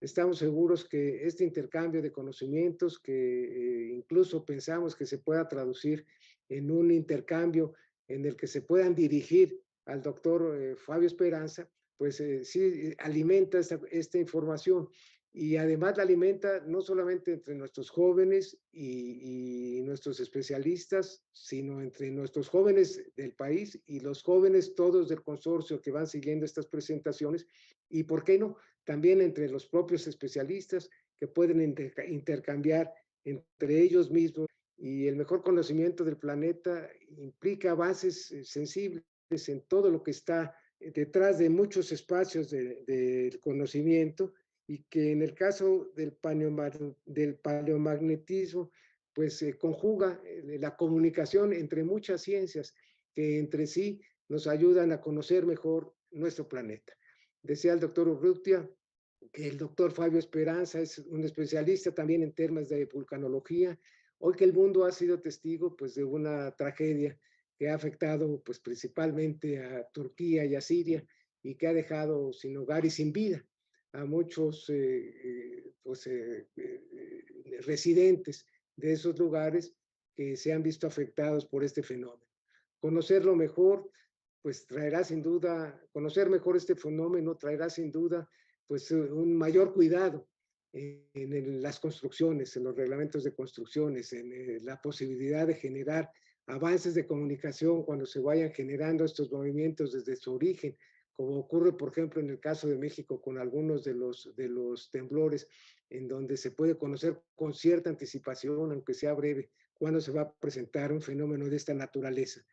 Estamos seguros que este intercambio de conocimientos, que incluso pensamos que se pueda traducir en un intercambio en el que se puedan dirigir al doctor Fabio Speranza, pues sí alimenta esta información. Y además la alimenta no solamente entre nuestros jóvenes y nuestros especialistas, sino entre nuestros jóvenes del país y los jóvenes todos del consorcio que van siguiendo estas presentaciones, y por qué no, también entre los propios especialistas que pueden intercambiar entre ellos mismos. Y el mejor conocimiento del planeta implica avances sensibles en todo lo que está detrás de muchos espacios del conocimiento, y que en el caso del paleomagnetismo, pues conjuga la comunicación entre muchas ciencias que entre sí nos ayudan a conocer mejor nuestro planeta. Decía el doctor Urrutia que el doctor Fabio Speranza es un especialista también en temas de vulcanología. Hoy que el mundo ha sido testigo pues, de una tragedia que ha afectado pues, principalmente a Turquía y a Siria, y que ha dejado sin hogar y sin vida a muchos residentes de esos lugares que se han visto afectados por este fenómeno. Conocerlo mejor, pues traerá sin duda, conocer mejor este fenómeno traerá sin duda pues un mayor cuidado en las construcciones, en los reglamentos de construcciones, en la posibilidad de generar avances de comunicación cuando se vayan generando estos movimientos desde su origen, como ocurre, por ejemplo, en el caso de México con algunos de los temblores, en donde se puede conocer con cierta anticipación, aunque sea breve, cuándo se va a presentar un fenómeno de esta naturaleza.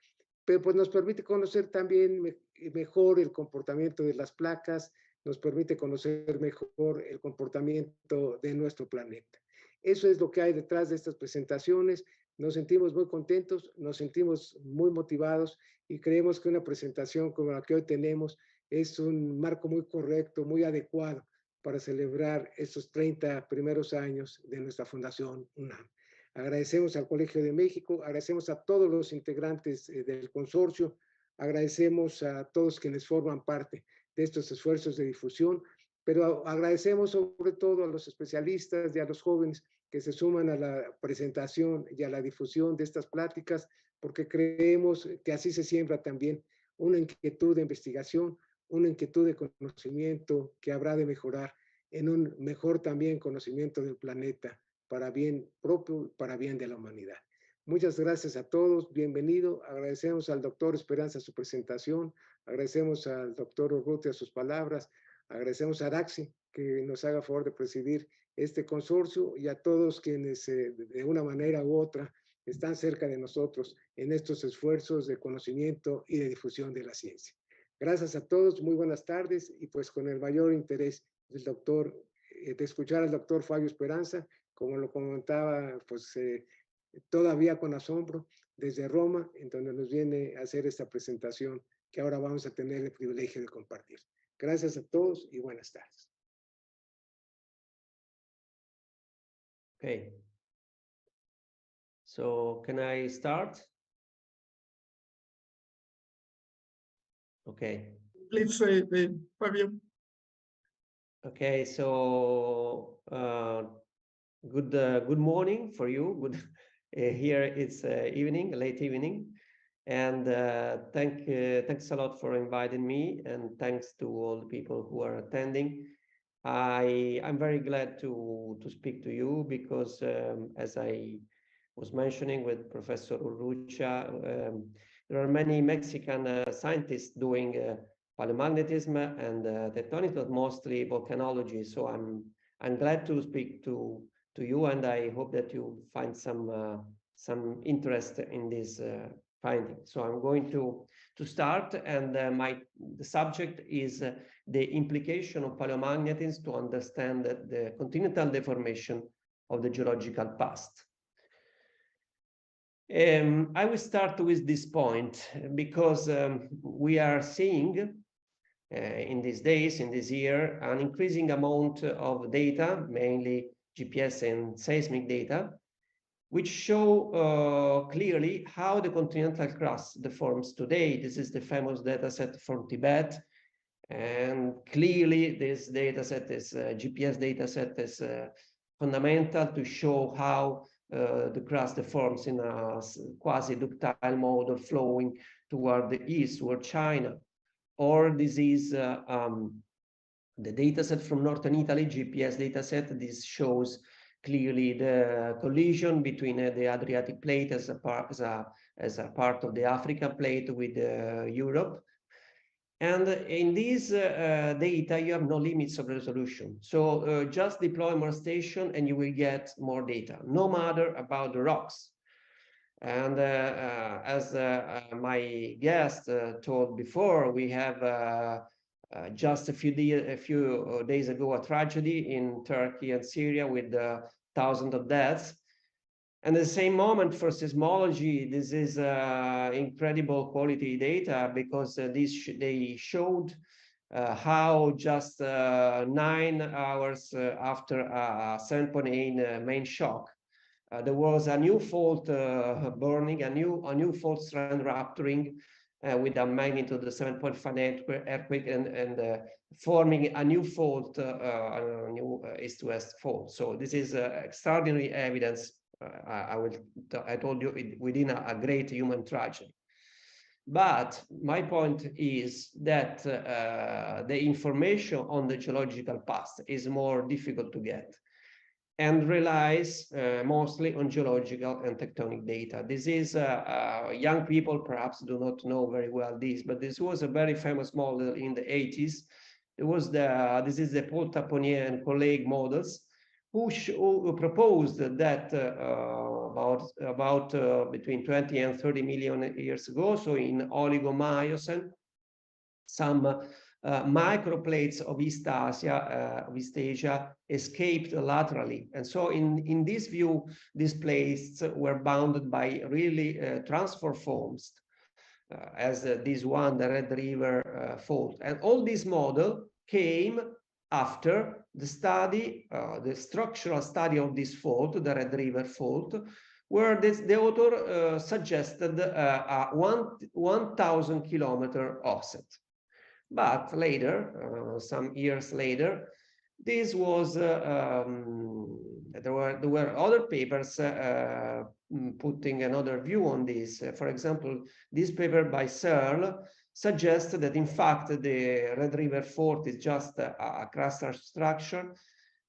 Pero pues nos permite conocer también mejor el comportamiento de las placas, nos permite conocer mejor el comportamiento de nuestro planeta. Eso es lo que hay detrás de estas presentaciones. Nos sentimos muy contentos, nos sentimos muy motivados y creemos que una presentación como la que hoy tenemos es un marco muy correcto, muy adecuado para celebrar estos 30 primeros años de nuestra Fundación UNAM. Agradecemos al Colegio de México, agradecemos a todos los integrantes del consorcio, agradecemos a todos quienes forman parte de estos esfuerzos de difusión, pero agradecemos sobre todo a los especialistas y a los jóvenes que se suman a la presentación y a la difusión de estas pláticas, porque creemos que así se siembra también una inquietud de investigación, una inquietud de conocimiento que habrá de mejorar en un mejor también conocimiento del planeta, para bien propio, para bien de la humanidad. Muchas gracias a todos, bienvenido. Agradecemos al doctor Speranza su presentación, agradecemos al doctor Urrutia sus palabras, agradecemos a Araxi que nos haga favor de presidir este consorcio, y a todos quienes de una manera u otra están cerca de nosotros en estos esfuerzos de conocimiento y de difusión de la ciencia. Gracias a todos, muy buenas tardes, y pues con el mayor interés del doctor, de escuchar al doctor Fabio Speranza, como lo comentaba, pues todavía con asombro, desde Roma, en donde nos viene a hacer esta presentación que ahora vamos a tener el privilegio de compartir. Gracias a todos y buenas tardes. Okay. So can I start? Okay. Please, Fabio. Okay, so good morning for you. Good here it's evening, late evening, and thanks a lot for inviting me, and thanks to all the people who are attending. I'm very glad to speak to you because as I was mentioning with Professor Urrutia, there are many Mexican scientists doing paleomagnetism and tectonics, but mostly volcanology. So I'm glad to speak to you, and I hope that you find some interest in this finding. So I'm going to start, and the subject is the implication of paleomagnetism to understand the continental deformation of the geological past. I will start with this point because we are seeing in these days, in this year, an increasing amount of data, mainly GPS and seismic data, which show clearly how the continental crust deforms today. This is the famous data set from Tibet, And clearly, this data set is GPS data set is fundamental to show how the crust deforms in a quasi-ductile mode of flowing toward the east, toward China. Or this is the data set from northern Italy, GPS data set. This shows clearly the collision between the Adriatic plate as a part of the African plate with Europe. And in these data, you have no limits of resolution. So just deploy more station and you will get more data, no matter about the rocks. And as my guest told before, we have just a few days ago a tragedy in Turkey and Syria with thousands of deaths. And at the same moment for seismology, this is incredible quality data because they showed how just 9 hours after a 7.8 main shock, there was a new fault burning, a new fault strand rupturing with a magnitude of 7.5 earthquake and forming a new fault, a new east-west fault. So this is extraordinary evidence. I told you within a great human tragedy. But my point is that the information on the geological past is more difficult to get and relies mostly on geological and tectonic data. This is young people perhaps do not know very well this, but this was a very famous model in the 80s. It was this is the Paul Taponier and colleague models who proposed that about between 20 and 30 million years ago, so in Oligo-Miocene, some microplates of East Asia escaped laterally. And so in this view, these plates were bounded by really transfer forms, as this one, the Red River fault. And all this model came after the study, the structural study of this fault, the Red River fault, where the author suggested a 1,000 kilometer offset. But later, some years later, this was there were other papers putting another view on this. For example, this paper by Searle suggests that in fact the Red River fault is just a crustal structure,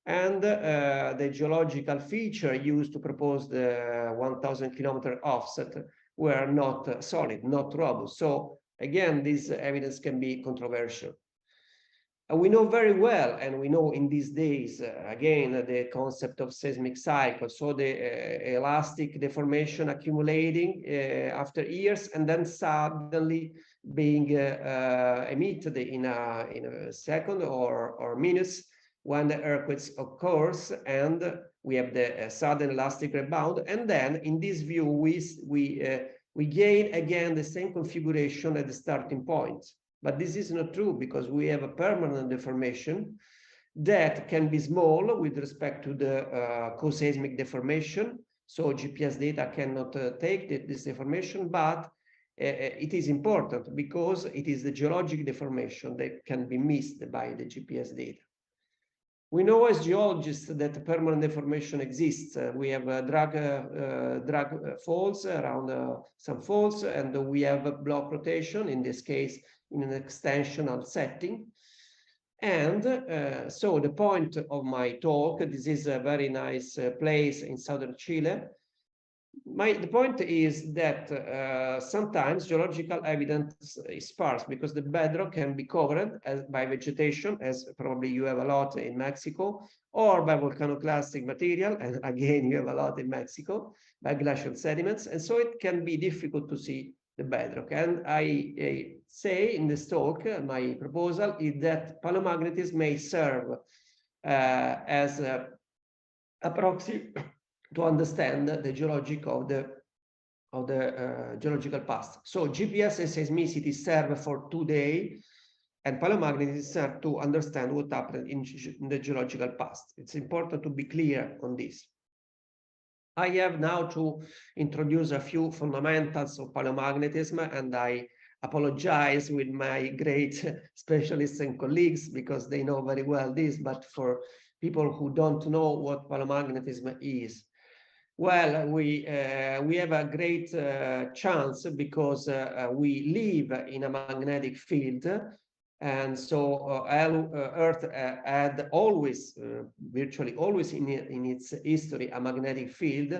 and the geological feature used to propose the 1,000 kilometer offset were not solid, not robust. So again, this evidence can be controversial. We know very well, and we know in these days, again, the concept of seismic cycle. So the elastic deformation accumulating after years and then suddenly being emitted in a second or minutes when the earthquake occurs, and we have the sudden elastic rebound. And then in this view, we gain again the same configuration at the starting point. But this is not true because we have a permanent deformation that can be small with respect to the co-seismic deformation. So GPS data cannot take this deformation, but it is important because it is the geologic deformation that can be missed by the GPS data. We know as geologists that permanent deformation exists. We have drag faults around some faults, and we have a block rotation, in this case, in an extensional setting. And so the point of my talk, this is a very nice place in southern Chile. The point is that sometimes geological evidence is sparse because the bedrock can be covered by vegetation, as probably you have a lot in Mexico, or by volcanoclastic material, and again you have a lot in Mexico, by glacial sediments, and so it can be difficult to see the bedrock. And I say in this talk, my proposal is that paleomagnetism may serve as a proxy to understand the geologic of the geological past. So GPS and seismicity serve for today, and paleomagnetism serve to understand what happened in the geological past. It's important to be clear on this. I have now to introduce a few fundamentals of paleomagnetism, and I apologize with my great specialists and colleagues because they know very well this, but for people who don't know what paleomagnetism is, well, we have a great chance because we live in a magnetic field, and so Earth had always, virtually always in its history, a magnetic field.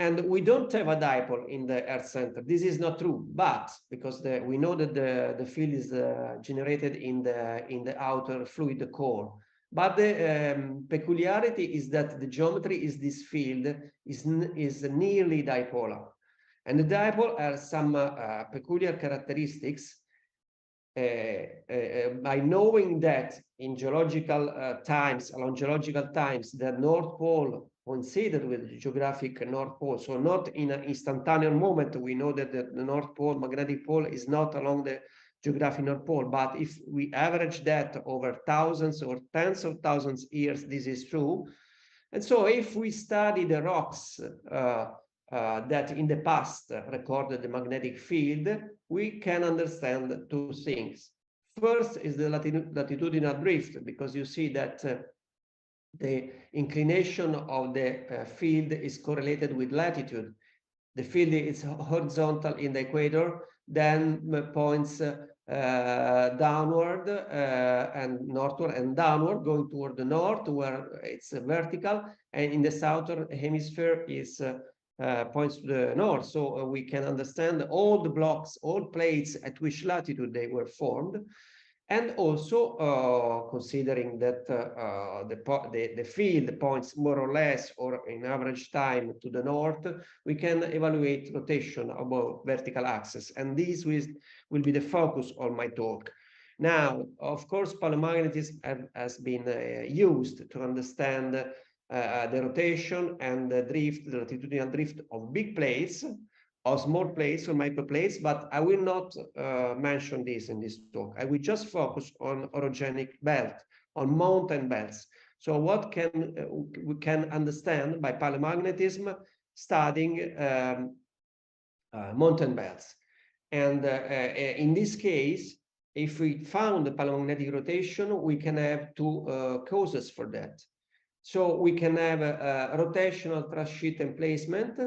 And we don't have a dipole in the Earth center. This is not true, but because we know that the field is generated in the outer fluid core. But the peculiarity is that the geometry is this field is nearly dipolar, and the dipole has some peculiar characteristics. By knowing that in geological times, along geological times, the North Pole coincided with the geographic North Pole. So not in an instantaneous moment, we know that the North Pole, magnetic pole, is not along the geographic North Pole. But if we average that over thousands or tens of thousands of years, this is true. And so if we study the rocks that in the past recorded the magnetic field, we can understand two things. First is the latitudinal drift, because you see that the inclination of the field is correlated with latitude. The field is horizontal in the equator, then points downward and northward and downward, going toward the north where it's vertical, and in the southern hemisphere is points to the north. So we can understand all the blocks, all plates at which latitude they were formed. And also considering that the field points more or less, or in average time, to the north, we can evaluate rotation above vertical axis. And this will be the focus of my talk. Now, of course, paleomagnetism has been used to understand the rotation and the drift, the latitudinal drift of big plates, or small plates or microplates, but I will not mention this in this talk. I will just focus on orogenic belt, on mountain belts. So what we can understand by paleomagnetism, studying mountain belts. And in this case, if we found the paleomagnetic rotation, we can have two causes for that. So we can have a rotational thrust sheet emplacement.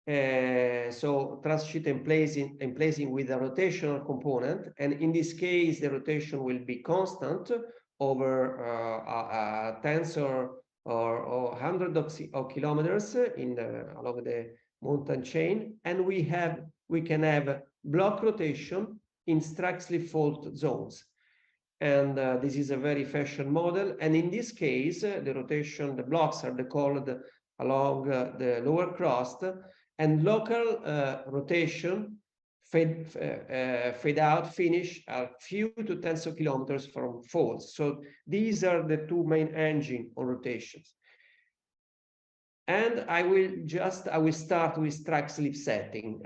So thrust sheet emplacing with a rotational component, and in this case the rotation will be constant over tens or hundreds of kilometers along the mountain chain, and we can have block rotation in Straxley fault zones. And this is a very fashion model, and in this case the rotation, the blocks are called along the lower crust, and local rotation, fade out, finish a few to tens of kilometers from faults. So these are the two main engines on rotations. And I will start with Straxley setting,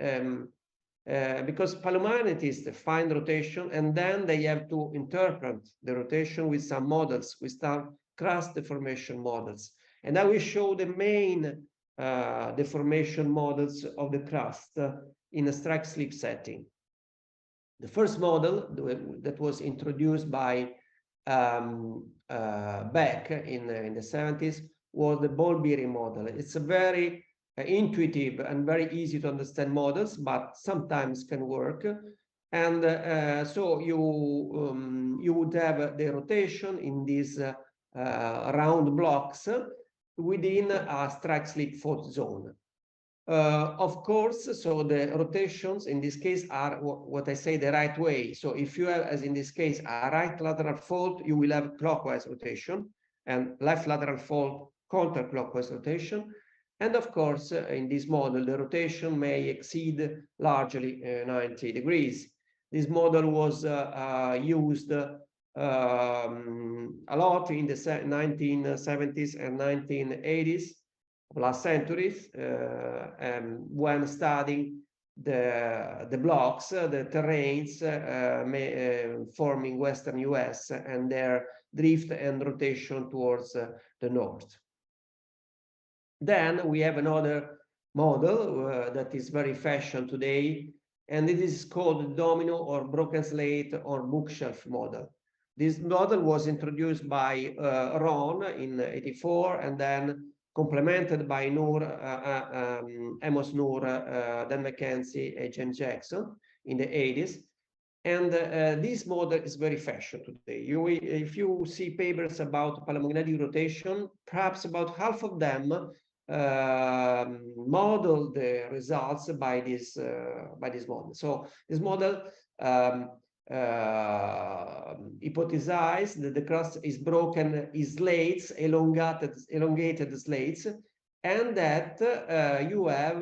because paleomagnetists find rotation, and then they have to interpret the rotation with some models, with some crust deformation models. And I will show the main deformation models of the crust in a Straxley setting. The first model that was introduced by Beck in the 70s was the ball bearing model. It's a very intuitive and very easy to understand models, but sometimes can work. And so you would have the rotation in these round blocks within a Straxley fault zone. Of course, so the rotations in this case are what I say the right way. So if you have, as in this case, a right lateral fault, you will have clockwise rotation, and left lateral fault counterclockwise rotation. And of course, in this model, the rotation may exceed largely 90 degrees. This model was used a lot in the 1970s and 1980s of last centuries, when studying the blocks, the terrains forming Western US and their drift and rotation towards the north. Then we have another model that is very fashion today, and it is called domino or broken slate or bookshelf model. This model was introduced by Ron in '84 and then complemented by Amos Noor, Dan McKenzie, and James Jackson in the '80s. And this model is very fashion today. If you see papers about palemagnetic rotation, perhaps about half of them model the results by this model. So this model hypothesized that the crust is broken in slates, elongated slates, and that you have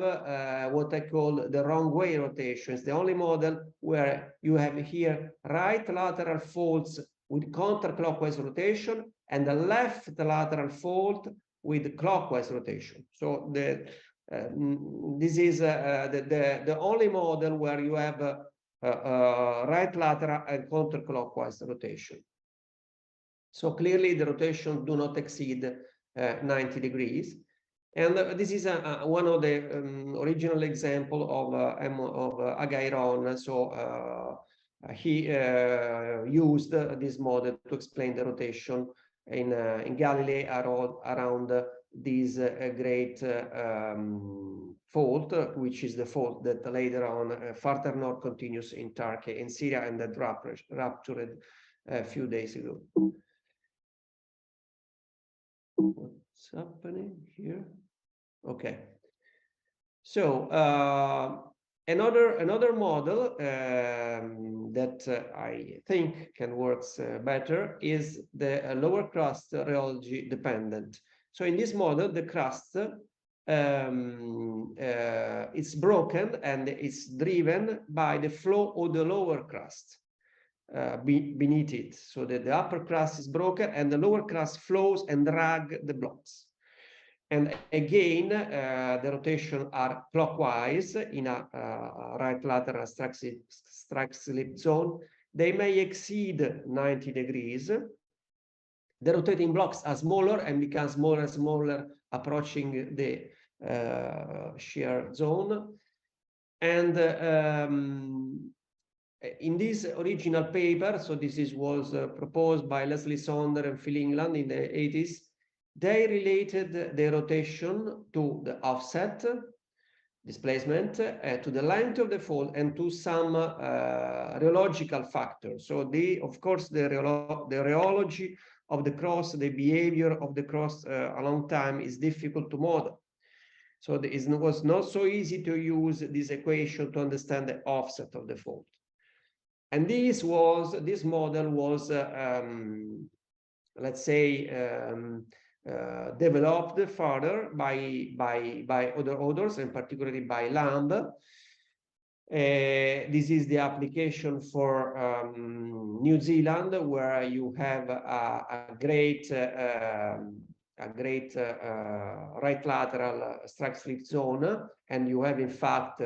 what I call the wrong way rotation. It's the only model where you have here right lateral faults with counterclockwise rotation and the left lateral fault with clockwise rotation. So this is the only model where you have right lateral and counterclockwise rotation. So clearly the rotation do not exceed 90 degrees. And this is one of the original example of Agairon. So he used this model to explain the rotation in Galilee around this great fault, which is the fault that later on further north continues in Turkey, in Syria, and that ruptured a few days ago. What's happening here? Okay. So another model that I think can work better is the lower crust rheology dependent. So in this model, the crust it's broken and it's driven by the flow of the lower crust beneath it. So that the upper crust is broken and the lower crust flows and drag the blocks. And again, the rotation are clockwise in a right lateral strike slip zone. They may exceed 90 degrees. The rotating blocks are smaller and become smaller and smaller, approaching the shear zone. And in this original paper, so this was proposed by Leslie Saunders and Phil England in the 80s, they related the rotation to the offset displacement, to the length of the fault, and to some rheological factors. So of course, the rheology of the cross, the behavior of the cross a long time is difficult to model. So it was not so easy to use this equation to understand the offset of the fault. And this model was, let's say, developed further by other authors, and particularly by Lamb. This is the application for New Zealand, where you have a great right lateral strike slip zone, and you have in fact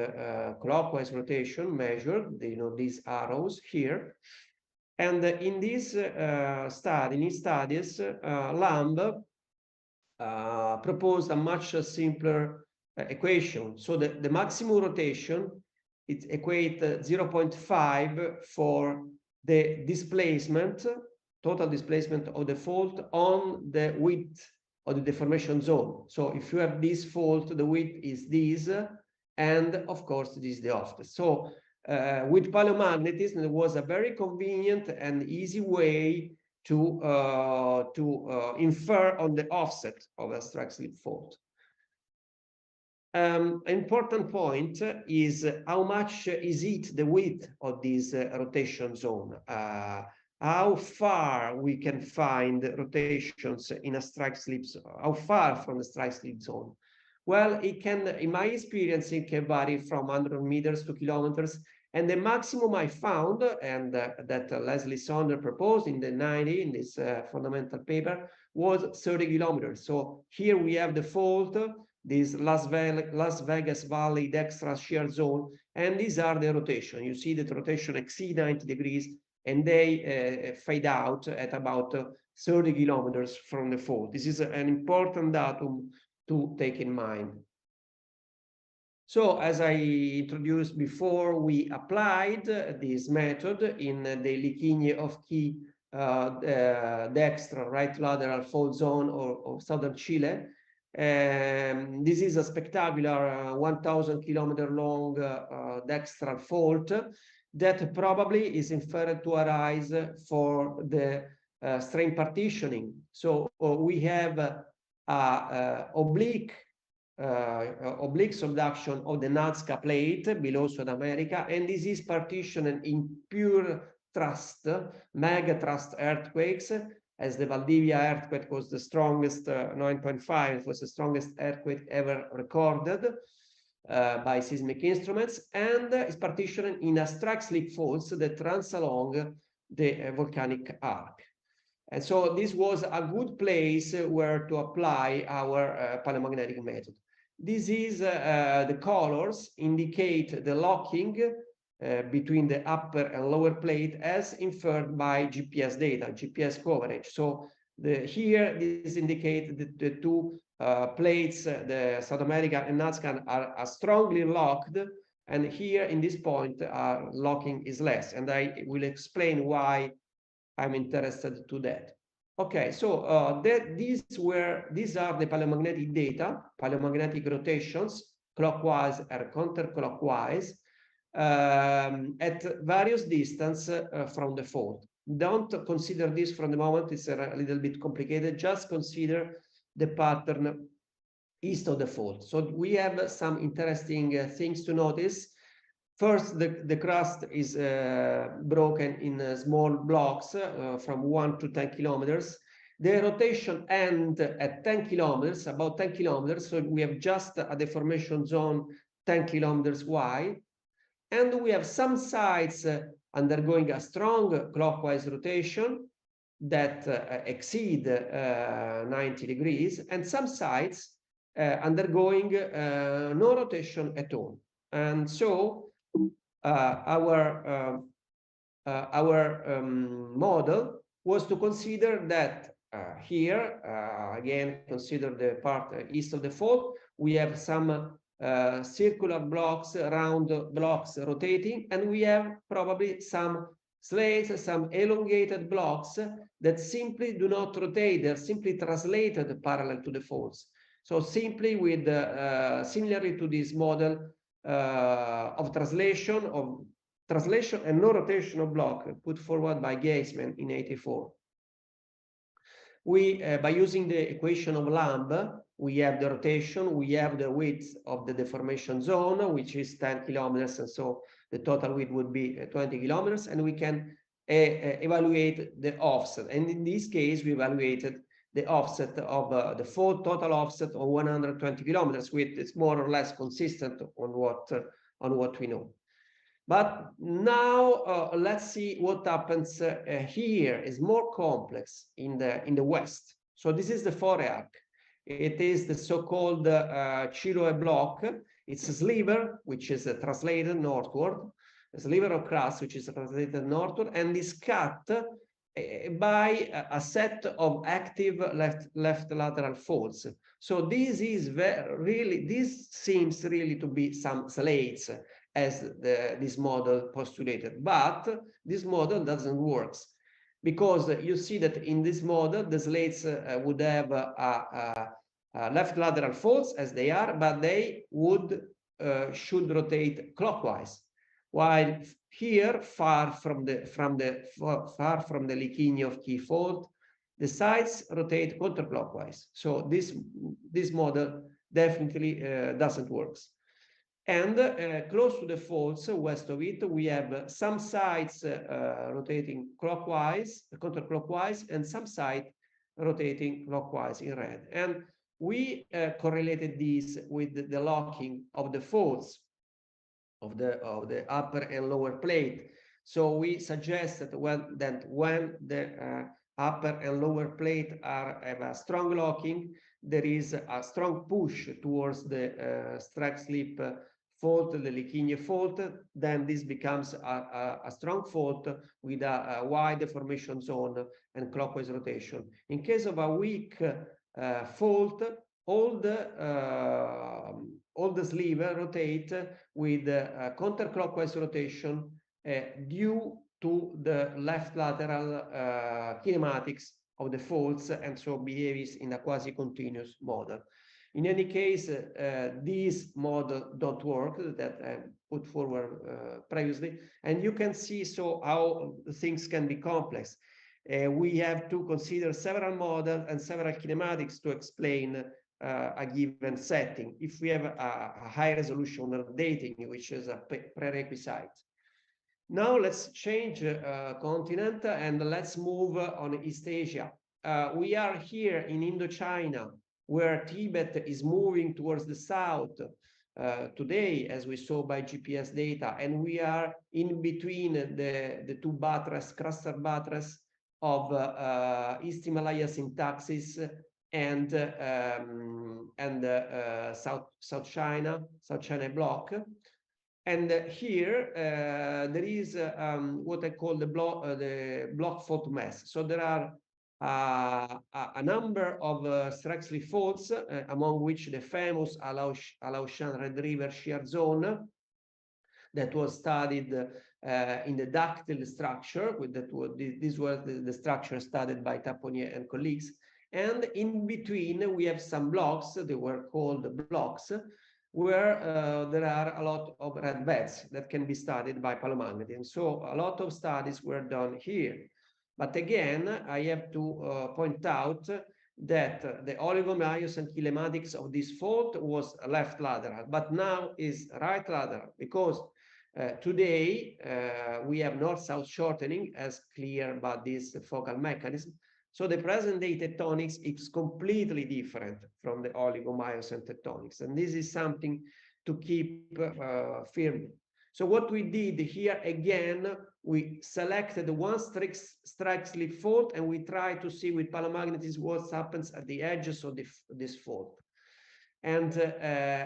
clockwise rotation measured. These arrows here. And in this studies, Lamb proposed a much simpler equation. So the maximum rotation, it equates 0.5 for the displacement, total displacement of the fault on the width of the deformation zone. So if you have this fault, the width is this, and of course this is the offset. So with paleomagnetism, there was a very convenient and easy way to infer on the offset of a strike slip fault. An important point is how much is it the width of this rotation zone. How far we can find rotations in a strike slip zone, how far from the strike slip zone. Well, it can, in my experience, it can vary from 100 meters to kilometers. And the maximum I found, and that Leslie Saunders proposed in the 90s in this fundamental paper, was 30 kilometers. So here we have the fault, this Las Vegas Valley dextra shear zone, and these are the rotation. You see that rotation exceed 90 degrees, and they fade out at about 30 kilometers from the fault. This is an important datum to take in mind. So as I introduced before, we applied this method in the Liquigne of Key dextral right lateral fault zone of southern Chile. This is a spectacular 1,000 kilometer long dextral fault that probably is inferred to arise for the strain partitioning. So we have oblique subduction of the Nazca plate below South America, and this is partitioned in pure thrust, mega thrust earthquakes, as the Valdivia earthquake was the strongest, 9.5 was the strongest earthquake ever recorded by seismic instruments, and is partitioned in a strike-slip faults that runs along the volcanic arc. And so this was a good place where to apply our paleomagnetic method. This is the colors indicate the locking between the upper and lower plate as inferred by GPS data, GPS coverage. So here this indicates the two plates, the South America and Nazca, are strongly locked, and here in this point locking is less, and I will explain why I'm interested to that. Okay, so these are the paleomagnetic data, paleomagnetic rotations, clockwise and counterclockwise, at various distance from the fault. Don't consider this from the moment, it's a little bit complicated, just consider the pattern east of the fault. So we have some interesting things to notice. First, the crust is broken in small blocks from 1 to 10 kilometers. The rotation ends at 10 kilometers, about 10 kilometers. So we have just a deformation zone 10 kilometers wide. And we have some sites undergoing a strong clockwise rotation that exceed 90 degrees, and some sites undergoing no rotation at all. And so our model was to consider that here, again, consider the part east of the fault, we have some circular blocks, round blocks rotating, and we have probably some slates, some elongated blocks that simply do not rotate, they're simply translated parallel to the faults. So simply with, similarly to this model of translation and no rotation of block put forward by Geisman in '84. We, by using the equation of Lamb, we have the rotation, we have the width of the deformation zone, which is 10 kilometers, and so the total width would be 20 kilometers, and we can evaluate the offset. And in this case, we evaluated the offset of the full total offset of 120 kilometers, which is more or less consistent on what we know. But now let's see what happens here. Is more complex in the west. So this is the forearc. It is the so-called Chiloe block. It's a sliver which is translated northward, a sliver of crust which is translated northward, and is cut by a set of active left lateral faults. So this is this seems really to be some slates, as this model postulated, but this model doesn't work, because you see that in this model the slates would have left lateral faults as they are, but they should rotate clockwise, while here, far from the Liquigne of Key fault, the sides rotate counterclockwise. So this model definitely doesn't work. And close to the faults, west of it, we have some sides rotating counterclockwise, and some sides rotating clockwise in red. And we correlated this with the locking of the faults of the upper and lower plate. So we suggest that when the upper and lower plate have a strong locking, there is a strong push towards the strike-slip fault, the Liquigne fault. Then this becomes a strong fault with a wide deformation zone and clockwise rotation. In case of a weak fault, all the sleeve rotate with counterclockwise rotation due to the left lateral kinematics of the faults, and so behaves in a quasi-continuous model. In any case, these model don't work that I put forward previously, and you can see so how things can be complex. We have to consider several models and several kinematics to explain a given setting if we have a high resolution of dating, which is a prerequisite. Now let's change continent and let's move on East Asia. We are here in Indochina, where Tibet is moving towards the south today, as we saw by GPS data, and we are in between the two cluster buttress of East Himalaya syntaxis and South China block. And here there is what I call the block fault mass. So there are a number of Straxley faults, among which the famous Alaoshan Red River shear zone that was studied in the ductile structure. This was the structure studied by Taponier and colleagues. And in between, we have some blocks, they were called blocks, where there are a lot of red beds that can be studied by paleomagnetism. So a lot of studies were done here. But again, I have to point out that the oligomyosine kinematics of this fault was left lateral, but now is right lateral, because today we have north-south shortening as clear by this focal mechanism. So the present day tectonics is completely different from the oligomyosine tectonics. And this is something to keep firmly. So what we did here, again, we selected one Straxley fault and we try to see with paleomagnetism what happens at the edges of this fault. And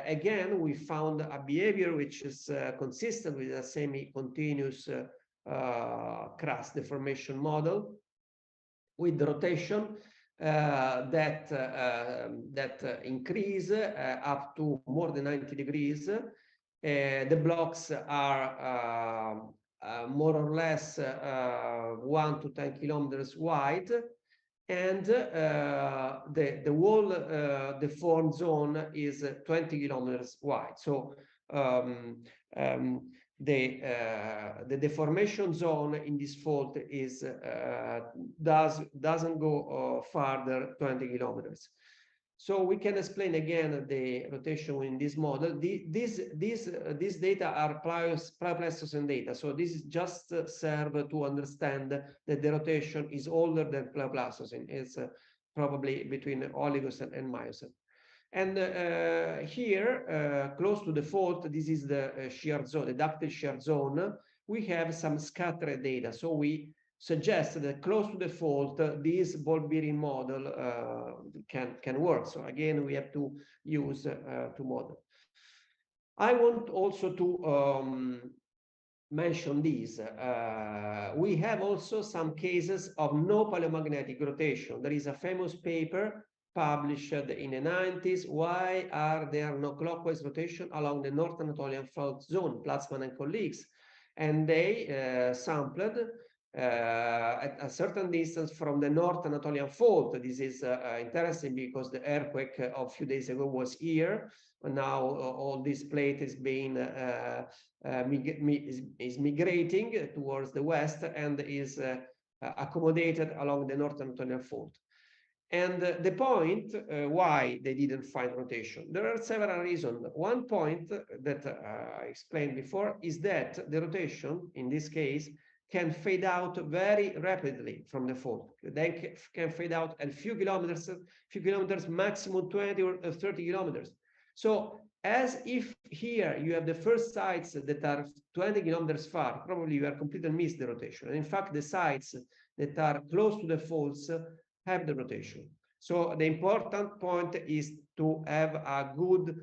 again, we found a behavior which is consistent with a semi-continuous crust deformation model with rotation that increase up to more than 90 degrees. The blocks are more or less 1 to 10 kilometers wide, and the whole deformed zone is 20 kilometers wide. So the deformation zone in this fault is doesn't go farther 20 kilometers. So we can explain again the rotation in this model. These data are Pleistocene data. So this is just serve to understand that the rotation is older than Pleistocene. It's probably between Oligocene and Miocene. And here, close to the fault, this is the shear zone, the ductile shear zone. We have some scattered data. So we suggest that close to the fault, this ball bearing model can work. So again, we have to use to model. I want also to mention these. We have also some cases of no paleomagnetic rotation. There is a famous paper published in the 90s. Why are there no clockwise rotation along the North Anatolian fault zone? Platzman and colleagues. And they sampled at a certain distance from the North Anatolian fault. This is interesting because the earthquake of a few days ago was here. Now all this plate is being is migrating towards the west and is accommodated along the North Anatolian fault. And the point why they didn't find rotation, there are several reasons. One point that I explained before is that the rotation, in this case, can fade out very rapidly from the fault. They can fade out at a few kilometers, maximum 20 or 30 kilometers. So as if here you have the first sites that are 20 kilometers far, probably you are completely missed the rotation. And in fact, the sites that are close to the faults have the rotation. So the important point is to have a good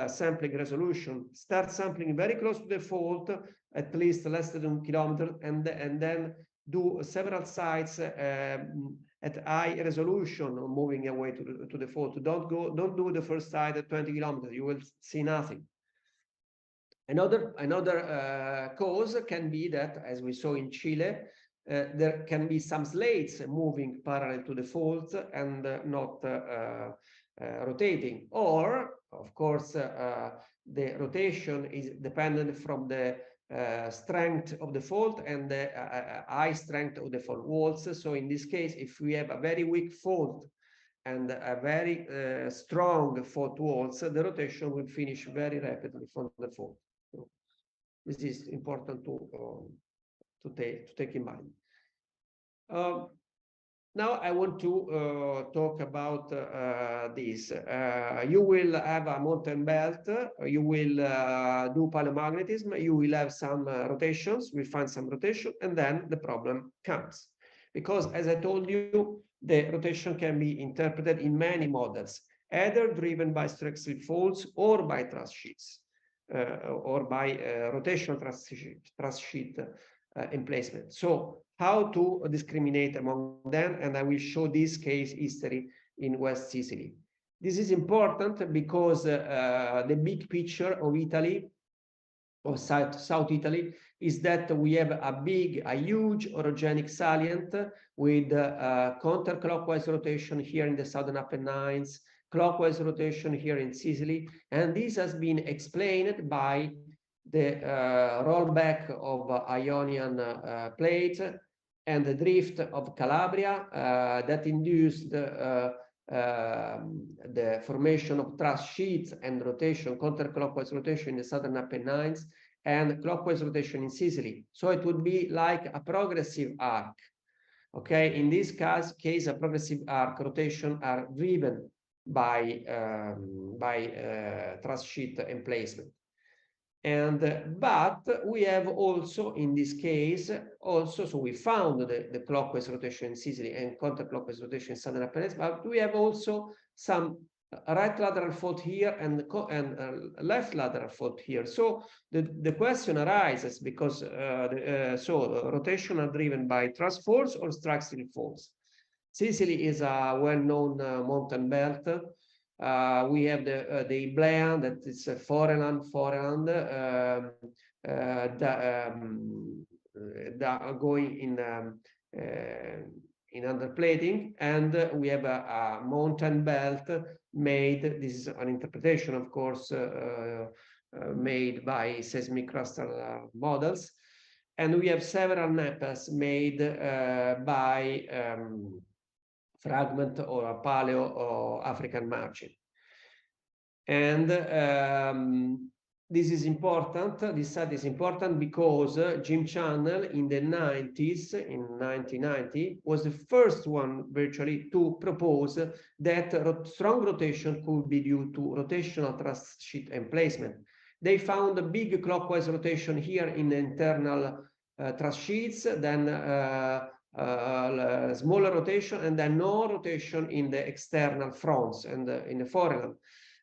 sampling resolution. Start sampling very close to the fault, at least less than 1 kilometer, and then do several sites at high resolution moving away to the fault. Don't do the first side at 20 kilometers. You will see nothing. Another cause can be that, as we saw in Chile, there can be some slates moving parallel to the fault and not rotating. Or, of course, the rotation is dependent from the strength of the fault and the high strength of the fault walls. So in this case, if we have a very weak fault and a very strong fault walls, the rotation will finish very rapidly from the fault. So this is important to take in mind. Now I want to talk about this. You will have a mountain belt, you will do paleomagnetism, you will have some rotations, we'll find some rotation, and then the problem comes. Because as I told you, the rotation can be interpreted in many models, either driven by structural faults or by truss sheets, or by rotational truss sheet emplacement. So how to discriminate among them, and I will show this case history in West Sicily. This is important because the big picture of Italy, of South Italy, is that we have a huge orogenic salient with counterclockwise rotation here in the Southern Apennines, clockwise rotation here in Sicily, and this has been explained by the rollback of Ionian plate and the drift of Calabria that induced the formation of truss sheets and rotation, counterclockwise rotation in the Southern Apennines and clockwise rotation in Sicily. So it would be like a progressive arc. Okay, in this case, a progressive arc rotation are driven by truss sheet emplacement. And but we have also in this case so we found the clockwise rotation in Sicily and counterclockwise rotation in Southern Apennines, but we have also some right lateral fault here and left lateral fault here. So the question arises because rotation are driven by truss faults or structural faults. Sicily is a well-known mountain belt. We have the Iblea, that is a foreland going in underplating, and we have a mountain belt made. This is an interpretation, of course, made by seismic crustal models, and we have several nappes made by fragment or a paleo or African margin. And this is important. This study is important because Jim Channel in the 90s, in 1990, was the first one virtually to propose that strong rotation could be due to rotational truss sheet emplacement. They found a big clockwise rotation here in the internal truss sheets, then smaller rotation, and then no rotation in the external fronts and in the foreland.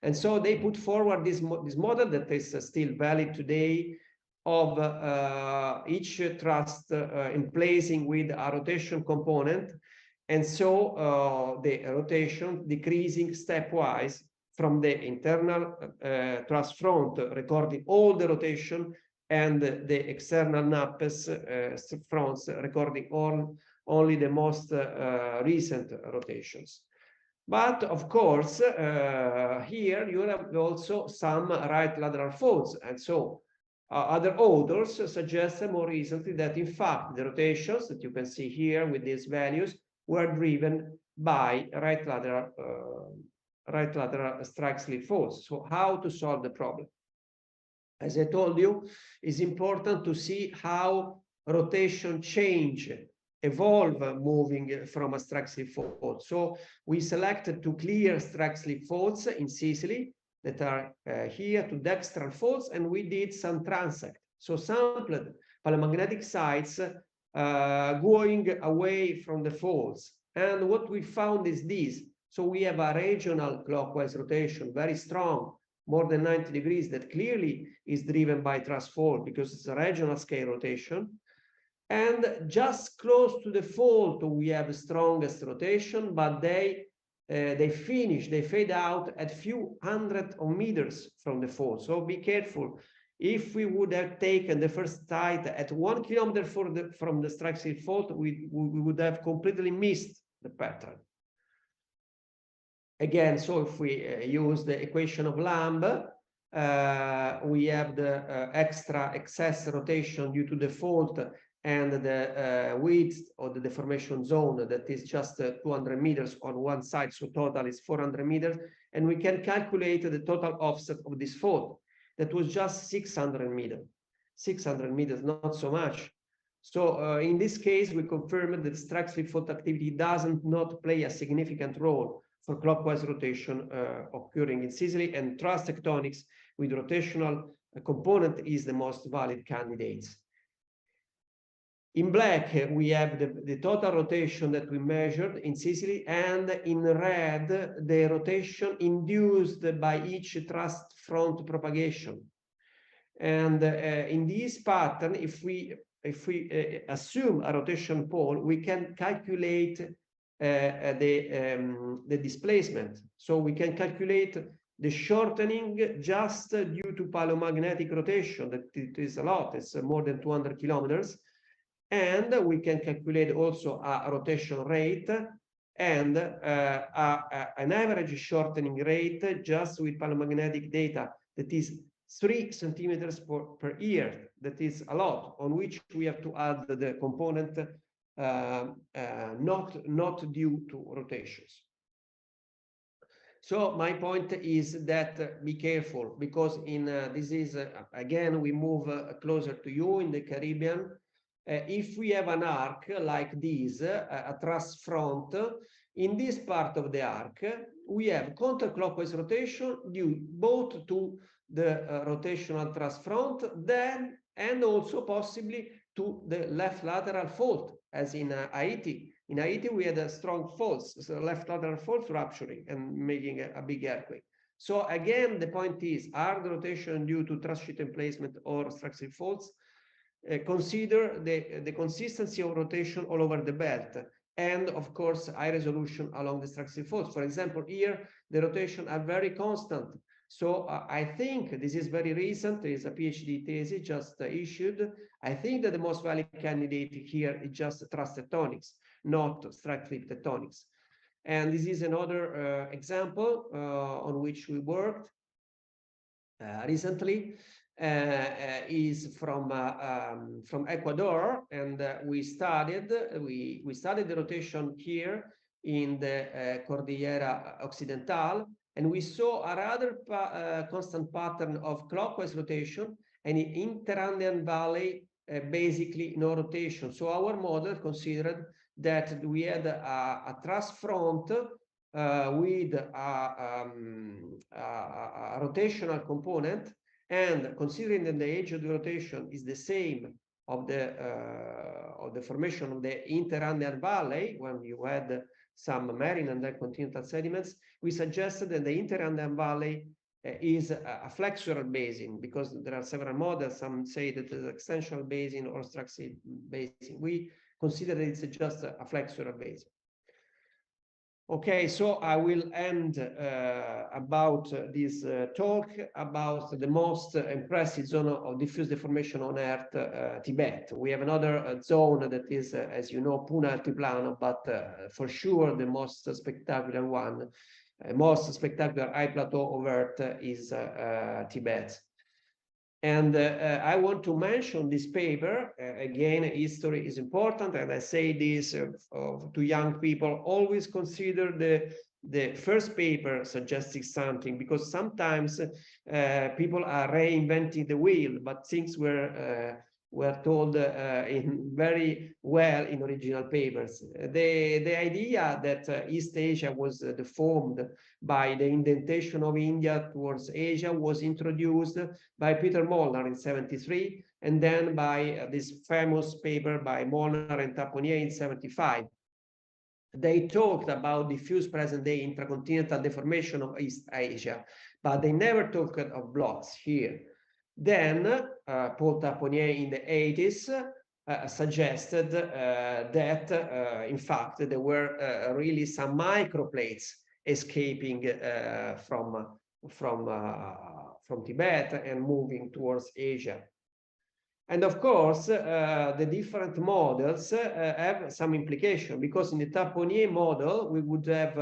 And so they put forward this model that is still valid today of each truss emplacing with a rotation component, and so the rotation decreasing stepwise from the internal truss front, recording all the rotation, and the external nappes fronts recording only the most recent rotations. But of course, here you have also some right lateral faults, and so other authors suggest more recently that in fact the rotations that you can see here with these values were driven by right lateral structural faults. So how to solve the problem? As I told you, it's important to see how rotation change, evolve, moving from a structural fault. So we selected two clear structural faults in Sicily that are here, two dextral faults, and we did some transect. So sampled paleomagnetic sites going away from the faults. And what we found is this. So we have a regional clockwise rotation, very strong, more than 90 degrees, that clearly is driven by truss fault because it's a regional scale rotation. And just close to the fault, we have the strongest rotation, but they fade out at few hundred of meters from the fault. So be careful. If we would have taken the first site at 1 kilometer from the structural fault, we would have completely missed the pattern. Again, so if we use the equation of Lamb, we have the excess rotation due to the fault and the width of the deformation zone that is just 200 meters on one side, so total is 400 meters, and we can calculate the total offset of this fault. That was just 600 meters. 600 meters, not so much. So in this case, we confirmed that structural fault activity doesn't not play a significant role for clockwise rotation occurring in Sicily, and thrust tectonics with rotational component is the most valid candidate. In black, we have the total rotation that we measured in Sicily, and in red, the rotation induced by each thrust front propagation. And in this pattern, if we assume a rotation pole, we can calculate the displacement. So we can calculate the shortening just due to paleomagnetic rotation, that it is a lot, it's more than 200 kilometers. And we can calculate also a rotation rate and an average shortening rate just with paleomagnetic data that is 3 centimeters per year. That is a lot, on which we have to add the component not due to rotations. So my point is that be careful, because in this is again we move closer to you in the Caribbean. If we have an arc like this, a truss front, in this part of the arc, we have counterclockwise rotation due both to the rotational truss front, then and also possibly to the left lateral fault, as in Haiti. In Haiti, we had a strong faults, so left lateral fault rupturing and making a big earthquake. So again, the point is, are the rotation due to truss sheet emplacement or structural faults? Consider the consistency of rotation all over the belt, and of course high resolution along the structural faults. For example, here the rotation are very constant. So I think this is very recent. There is a PhD thesis just issued. I think that the most valid candidate here is just thrust tectonics, not structural tectonics. And this is another example on which we worked recently. Is from Ecuador, and we studied the rotation here in the Cordillera Occidental, and we saw a rather constant pattern of clockwise rotation, and in Interandean Valley basically no rotation. So our model considered that we had a truss front with a rotational component. And considering that the age of the rotation is the same of the formation of the Interandean Valley, when you had some marine and then continental sediments, we suggested that the Interandean Valley is a flexural basin, because there are several models. Some say that it's an extensional basin or structural basin. We consider that it's just a flexural basin. Okay, so I will end about this talk about the most impressive zone of diffuse deformation on Earth, Tibet. We have another zone that is, as you know, Puna Altiplano, but for sure the most spectacular one, most spectacular high plateau of Earth is Tibet. And I want to mention this paper. Again, history is important, and I say this to young people: always consider the first paper suggesting something, because sometimes people are reinventing the wheel, but things were told in very well in original papers. The idea that East Asia was deformed by the indentation of India towards Asia was introduced by Peter Molnar in 1973, and then by this famous paper by Molnar and Taponnier in 1975. They talked about diffuse present-day intracontinental deformation of East Asia, but they never talked of blocks here. Then Paul Taponnier in the 80s suggested that, in fact, there were really some microplates escaping from Tibet and moving towards Asia. And of course, the different models have some implication, because in the Tapponier model, we would have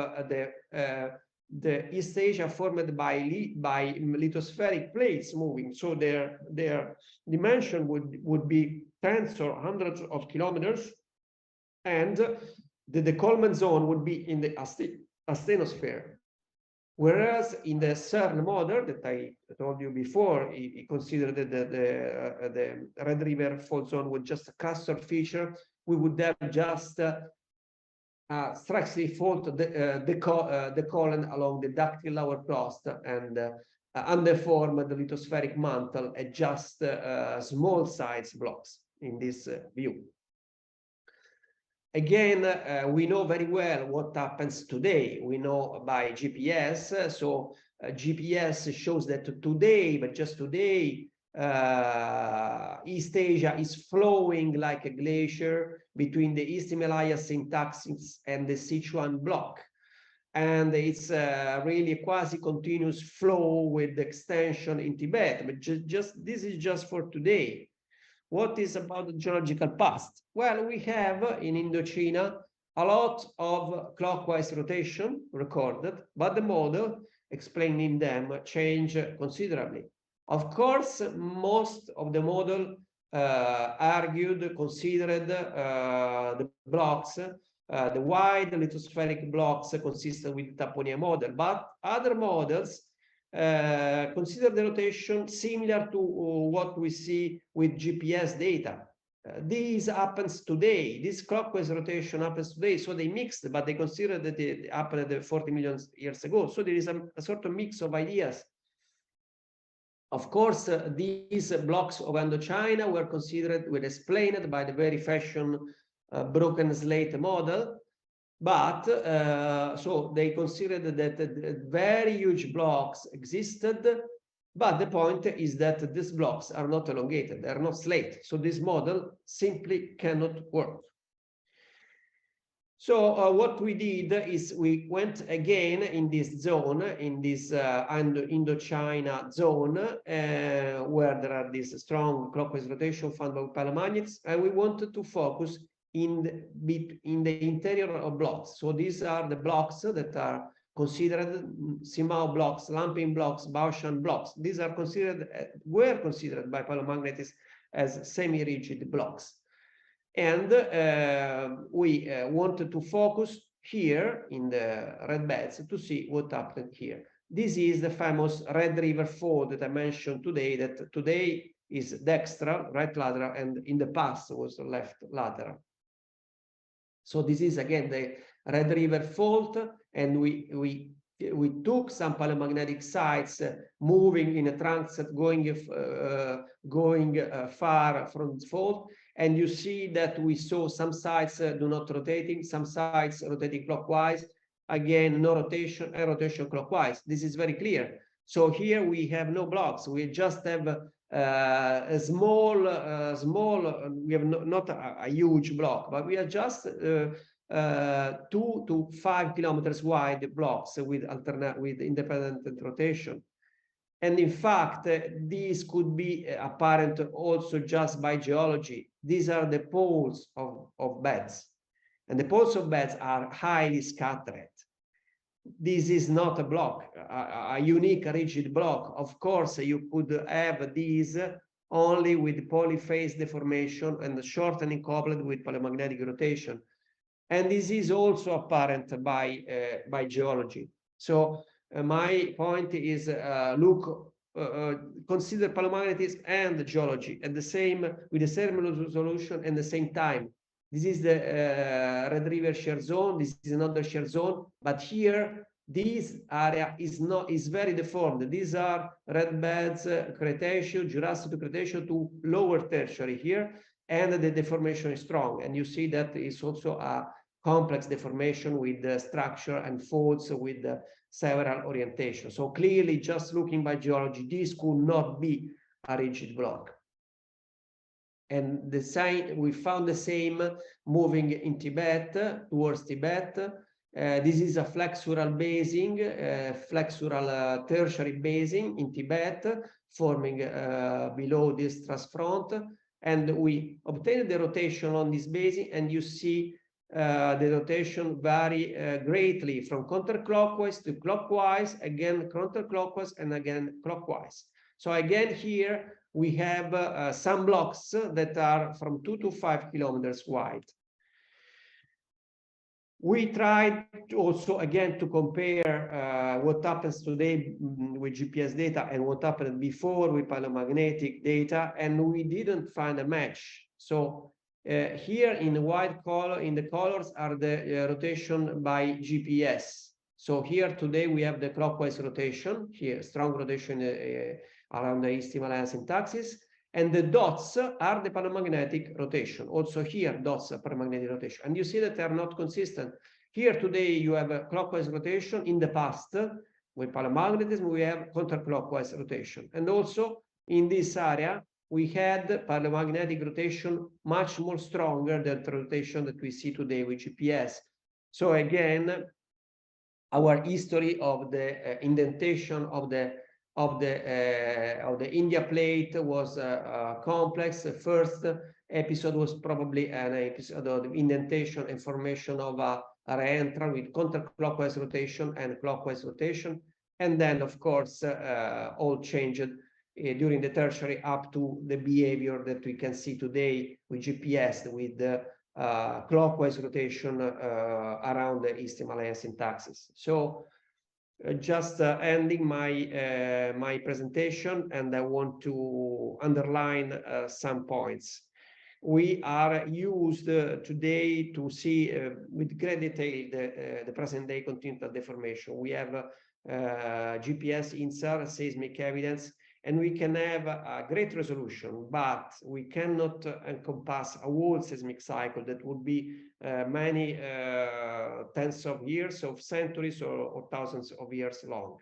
the East Asia formed by lithospheric plates moving. So their dimension would be tens or hundreds of kilometers, and the decollement zone would be in the asthenosphere. Whereas in the CERN model that I told you before, he considered the Red River fault zone with just a cluster feature, we would have just structurally fault the column along the ductile lower crust and undeformed the lithospheric mantle at just small size blocks in this view. Again, we know very well what happens today. We know by GPS. So GPS shows that today, but just today, East Asia is flowing like a glacier between the East Himalaya syntaxis and the Sichuan block. And it's really a quasi-continuous flow with extension in Tibet. But this is just for today. What is about the geological past? Well, we have in Indochina a lot of clockwise rotation recorded, but the model explaining them change considerably. Of course, most of the model considered the blocks, the wide lithospheric blocks consistent with the Tapponier model, but other models consider the rotation similar to what we see with GPS data. This happens today. This clockwise rotation happens today. So they mixed, but they consider that it happened 40 million years ago. So there is a sort of mix of ideas. Of course, these blocks of Indochina were explained by the very fashion broken slate model. But so they considered that very huge blocks existed, but the point is that these blocks are not elongated, they are not slate. So this model simply cannot work. So what we did is we went again in this zone, in this Indochina zone, where there are these strong clockwise rotation found by paleomagnets, and we wanted to focus in the interior of blocks. So these are the blocks that are considered Simao blocks, lumping blocks, Baoshan blocks. These are were considered by paleomagnetists as semi-rigid blocks. And we wanted to focus here in the red beds to see what happened here. This is the famous Red River fault that I mentioned today, that today is dextral, right lateral, and in the past was left lateral. So this is again the Red River fault, and we took some paleomagnetic sites moving in a transit going far from the fault, and you see that we saw some sites do not rotating, some sites rotating clockwise, again no rotation and rotation clockwise. This is very clear. So here we have no blocks, we just have a small, we have not a huge block, but we are just 2 to 5 kilometers wide blocks with independent rotation. And in fact, these could be apparent also just by geology. These are the poles of beds, and the poles of beds are highly scattered. This is not a block, a unique rigid block. Of course, you could have these only with polyphase deformation and the shortening coupled with paleomagnetic rotation. And this is also apparent by geology. So my point is consider paleomagnetism and geology at the same, with the same resolution and the same time. This is the Red River shear zone. This is another shear zone, but here this area is very deformed. These are red beds, Cretaceous, Jurassic to Cretaceous to lower tertiary here, and the deformation is strong. And you see that it's also a complex deformation with the structure and faults with several orientations. So clearly, just looking by geology, this could not be a rigid block. And the same, we found the same moving in Tibet, towards Tibet. This is a flexural basing, flexural tertiary basing in Tibet, forming below this thrust front. And we obtained the rotation on this basing, and you see the rotation vary greatly from counterclockwise to clockwise, again counterclockwise, and again clockwise. So again here we have some blocks that are from 2 to 5 kilometers wide. We tried also again to compare what happens today with GPS data and what happened before with paleomagnetic data, and we didn't find a match. So here in the white color, in the colors are the rotation by GPS. So here today we have the clockwise rotation, here strong rotation around the East Himalayan syntaxis, and the dots are the paleomagnetic rotation. Also here, dots are paramagnetic rotation. And you see that they are not consistent. Here today you have a clockwise rotation. In the past, with paleomagnetism, we have counterclockwise rotation. And also in this area, we had paleomagnetic rotation much more stronger than the rotation that we see today with GPS. So again, our history of the indentation of the India plate was complex. The first episode was probably an episode of indentation and formation of a reentrant with counterclockwise rotation and clockwise rotation. And then, of course, all changed during the tertiary up to the behavior that we can see today with GPS, with the clockwise rotation around the East Himalayan syntaxis. So just ending my my presentation, and I want to underline some points. We are used today to see with great detail the present-day continental deformation. We have GPS INSAR, seismic evidence, and we can have a great resolution, but we cannot encompass a whole seismic cycle that would be many tens of years, of centuries, or thousands of years long.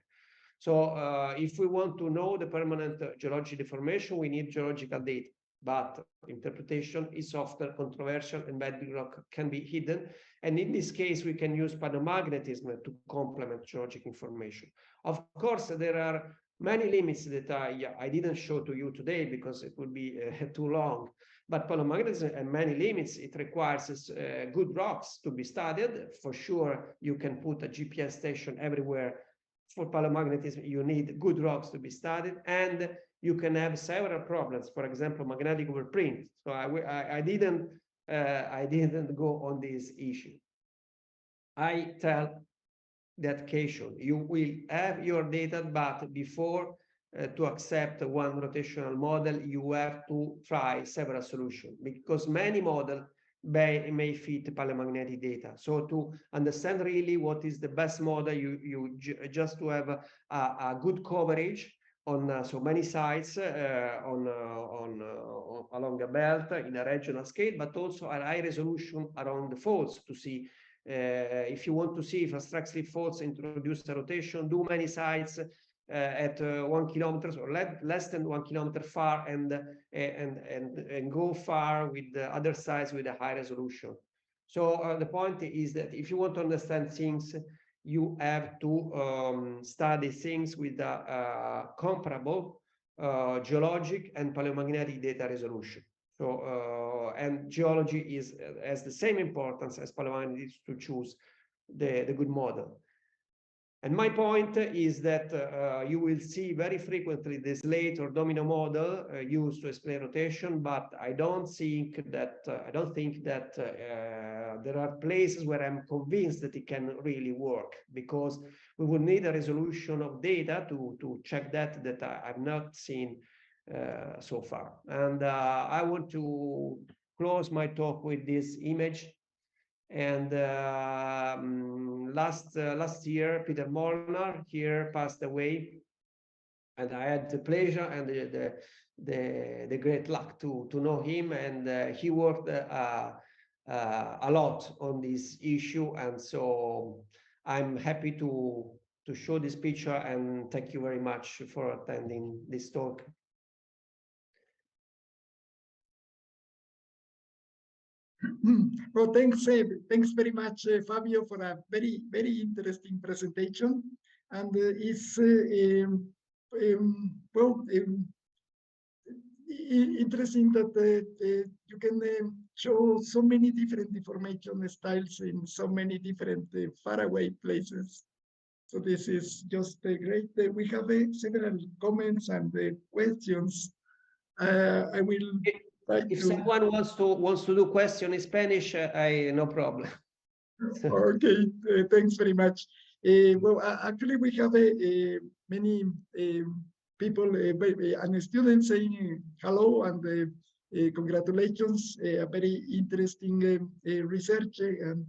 So if we want to know the permanent geologic deformation, we need geological data, but interpretation is often controversial and bedrock can be hidden. And in this case, we can use paleomagnetism to complement geologic information. Of course, there are many limits that I didn't show to you today because it would be too long. But paleomagnetism and many limits, it requires good rocks to be studied. For sure, you can put a GPS station everywhere. For paleomagnetism, you need good rocks to be studied, and you can have several problems. For example, magnetic overprint. So I didn't go on this issue. I tell that occasion you will have your data, but before to accept one rotational model, you have to try several solutions, because many models may fit paleomagnetic data. So to understand really what is the best model, you just to have a good coverage on so many sites along a belt in a regional scale, but also a high resolution around the faults to see if you want to see if a structural faults introduce a rotation, do many sites at 1 kilometer or less than 1 kilometer far, and go far with the other sites with a high resolution. So the point is that if you want to understand things, you have to study things with a comparable geologic and paleomagnetic data resolution. So and geology has the same importance as paleomagnetism to choose the good model. And my point is that you will see very frequently this slate or domino model used to explain rotation, but I don't think that there are places where I'm convinced that it can really work, because we will need a resolution of data to check that I've not seen so far. And I want to close my talk with this image. And last year, Peter Molnar here passed away, and I had the pleasure and the great luck to know him. And he worked a lot on this issue, and so I'm happy to show this picture, and thank you very much for attending this talk. Well, thanks very much, Fabio, for a very interesting presentation. And it's interesting that you can show so many different deformation styles in so many different faraway places. So this is just great. We have several comments and questions. I will try If to... someone wants to do question in Spanish, I no problem. Okay, thanks very much. Well, actually, we have many people and students saying hello and congratulations. A very interesting research and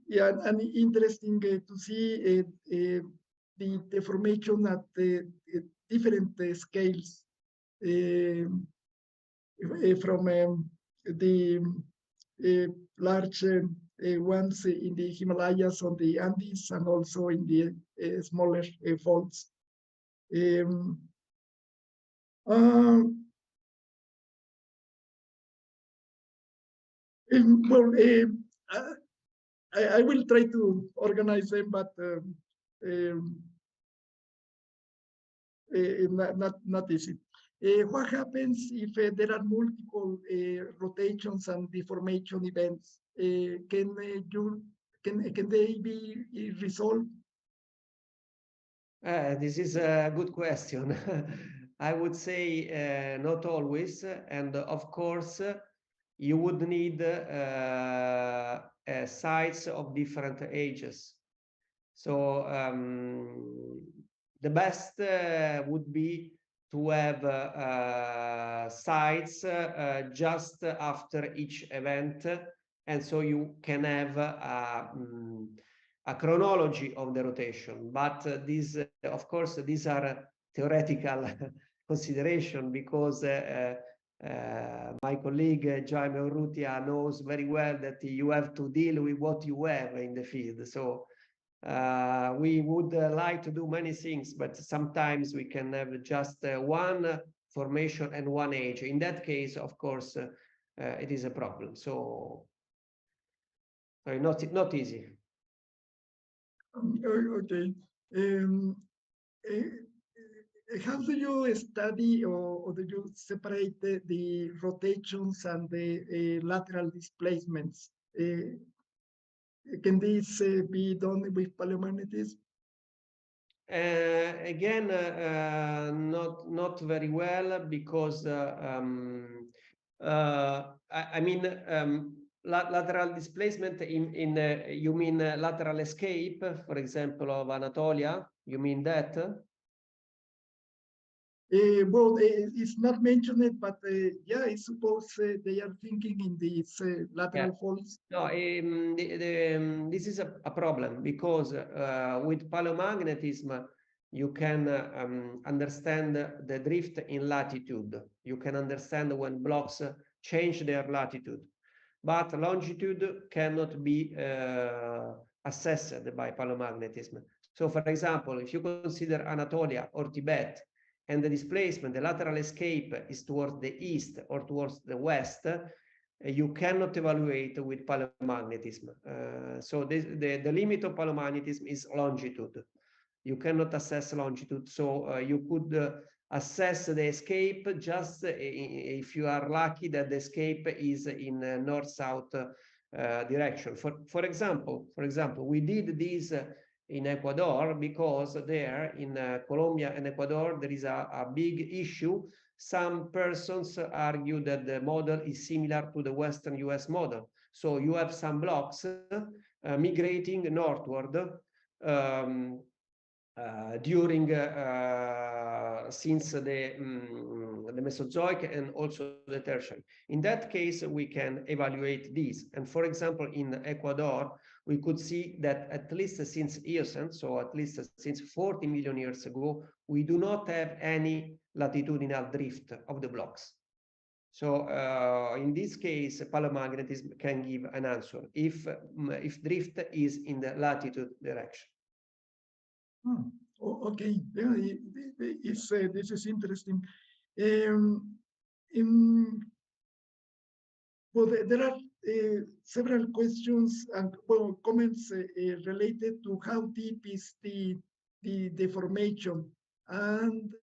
yeah, and interesting to see the deformation at different scales from the large ones in the Himalayas, on the Andes, and also in the smaller faults. Well, I will try to organize them, but not easy. What happens if there are multiple rotations and deformation events? Can they be resolved? This is a good question. I would say not always, and of course you would need sites of different ages. So the best would be to have sites just after each event, and so you can have a chronology of the rotation. But these, of course, these are theoretical consideration, because my colleague Jaime Urrutia knows very well that you have to deal with what you have in the field. So we would like to do many things, but sometimes we can have just one formation and one age. In that case, of course, it is a problem. So not easy. Okay. How do you study or do you separate the rotations and the lateral displacements? Can this be done with paleomagnetism? Again, not very well, because I mean lateral displacement in you mean lateral escape, for example, of Anatolia? You mean that? Well, it's not mentioned, but yeah, I suppose they are thinking in these lateral faults. No, this is a problem, because with paleomagnetism you can understand the drift in latitude. You can understand when blocks change their latitude, but longitude cannot be assessed by paleomagnetism. So, for example, if you consider Anatolia or Tibet, and the displacement, the lateral escape, is towards the east or towards the west, you cannot evaluate with paleomagnetism. So the limit of paleomagnetism is longitude. You cannot assess longitude. So you could assess the escape just if you are lucky that the escape is in north-south direction. For example, we did this in Ecuador, because there in Colombia and Ecuador there is a big issue. Some persons argue that the model is similar to the Western US model. So you have some blocks migrating northward during since the Mesozoic and also the Tertiary. In that case, we can evaluate these. And for example, in Ecuador, we could see that at least since Eocene, so at least since 40 million years ago, we do not have any latitudinal drift of the blocks. So in this case, paleomagnetism can give an answer if drift is in the latitude direction. Okay, yeah, this is interesting. well, there are several questions and well, comments related to how deep is the deformation, and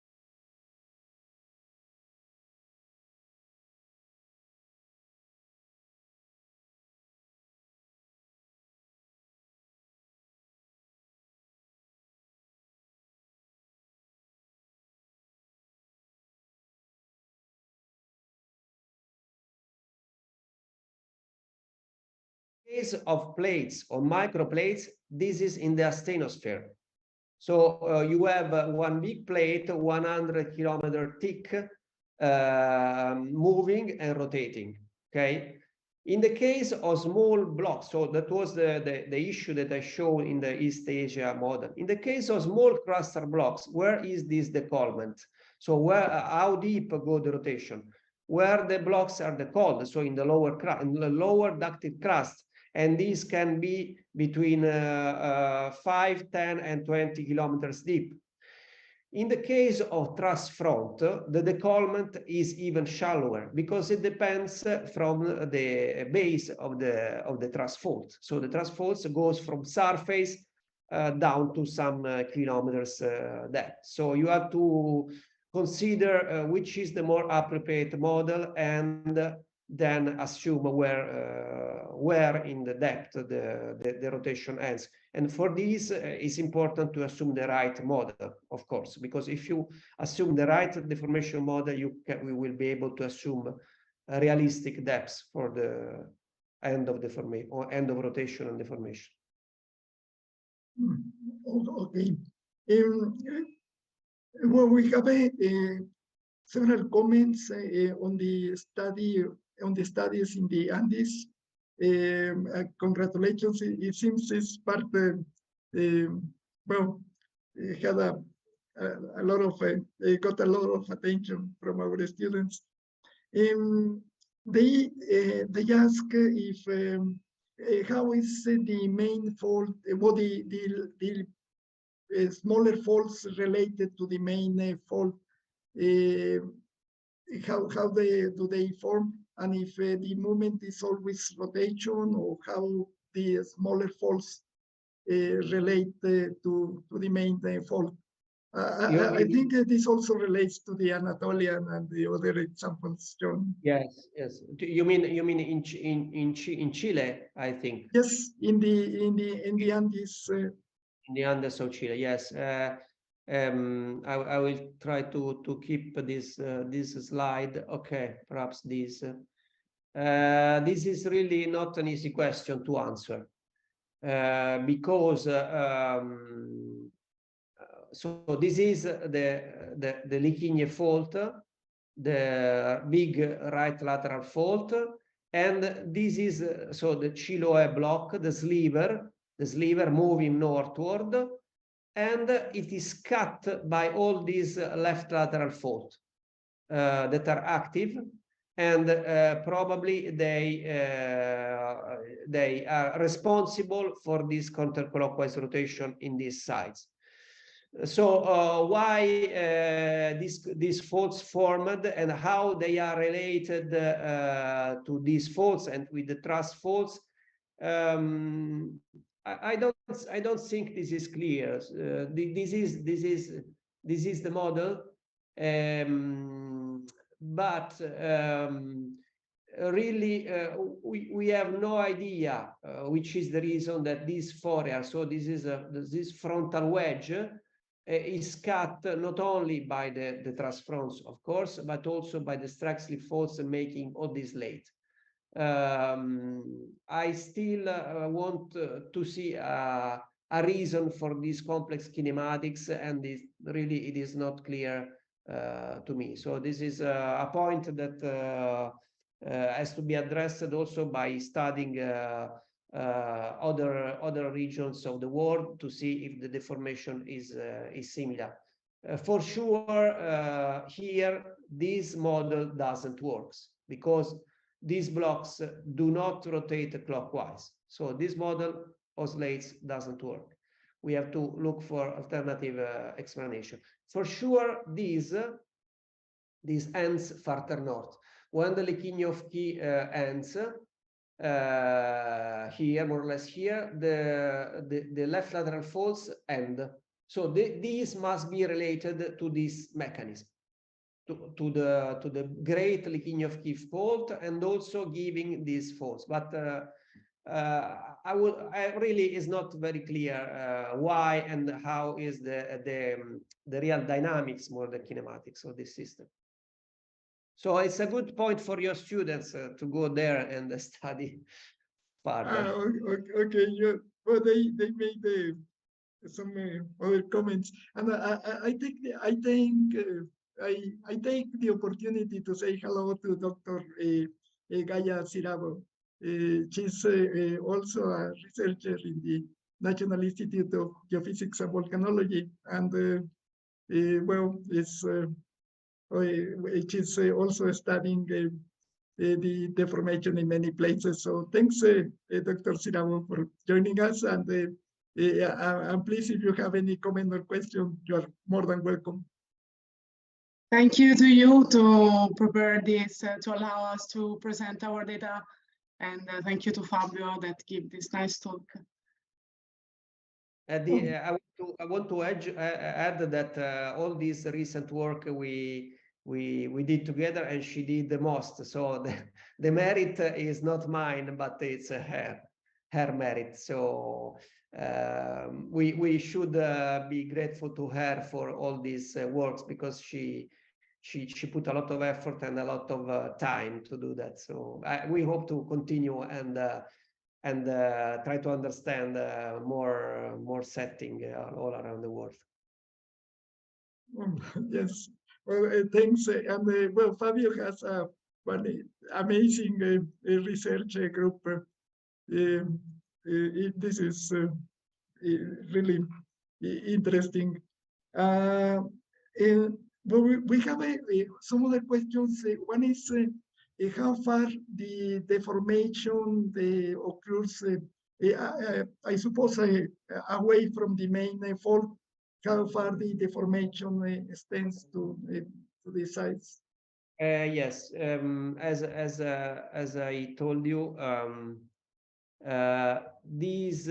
case of plates or microplates, this is in the asthenosphere. So you have one big plate, 100 kilometer thick, moving and rotating. Okay. In the case of small blocks, so that was the issue that I showed in the East Asia model. In the case of small cluster blocks, where is this décollement? So how deep go the rotation? Where the blocks are decolled, so in the lower ducted crust, and these can be between 5, 10, and 20 kilometers deep. In the case of truss front, the décollement is even shallower because it depends from the base of the truss fault. So the truss fault goes from surface down to some kilometers depth. So you have to consider which is the more appropriate model, and then assume where in the depth the rotation ends. And for this, it's important to assume the right model, of course, because if you assume the right deformation model, we will be able to assume realistic depths for the end of deformation or end of rotation and deformation. Okay. Well, we have several comments on the studies in the Andes. Congratulations! It seems this part well, it had a lot of got a lot of attention from our students. They ask if how is the main fault, what the smaller faults related to the main fault, how do they form, and if the movement is always rotation, or how the smaller faults relate to the main fault. I think this also relates to the Anatolian and the other examples, John. Yes, yes. You mean in Chile, I think. Yes, in the Andes. In the Andes of Chile, yes. I will try to keep this slide. Okay, perhaps this. This is really not an easy question to answer because so this is the Liquigne fault, the big right lateral fault, and this is so the Chiloé block, the sliver moving northward, and it is cut by all these left lateral fault that are active, and probably they are responsible for this counterclockwise rotation in these sides. So why these faults formed and how they are related to these faults and with the truss faults, I don't think this is clear. This is the model, but really we have no idea which is the reason that this fourier, so this is this frontal wedge, is cut not only by the truss fronts, of course, but also by the strike slip faults making all this late. I still want to see a reason for these complex kinematics, and it is not clear to me. So this is a point that has to be addressed also by studying other regions of the world to see if the deformation is similar. For sure, here this model doesn't work because these blocks do not rotate clockwise. So this model oscillates, doesn't work. We have to look for alternative explanation. For sure, this ends further north. when the Liquiño-Key ends, here, more or less here, the left lateral faults end. So these must be related to this mechanism, to the great Liquiño-Key fault, and also giving these faults. But I really is not very clear why and how is the real dynamics more than kinematics of this system. So it's a good point for your students to go there and study further. Okay, yeah. Well, they made some other comments, and I take the opportunity to say hello to Dr. Gaia Cirabo. She's also a researcher in the National Institute of Geophysics and Volcanology, and well, she's also studying the deformation in many places. So thanks, Dr. Cirabo, for joining us, and please, if you have any comment or question, you are more than welcome. Thank you to you to prepare this, to allow us to present our data. And thank you to Fabio that gave this nice talk. I want to add that all this recent work we did together, and she did the most. So the merit is not mine, but it's her merit. So we should be grateful to her for all these works, because she put a lot of effort and a lot of time to do that. So we hope to continue and try to understand more setting all around the world. Yes, well, thanks. And well, Fabio has one amazing research group. This is really interesting. But we have some other questions. One is how far the deformation occurs, I suppose, away from the main fault, how far the deformation extends to the sides. Yes, as I told you, this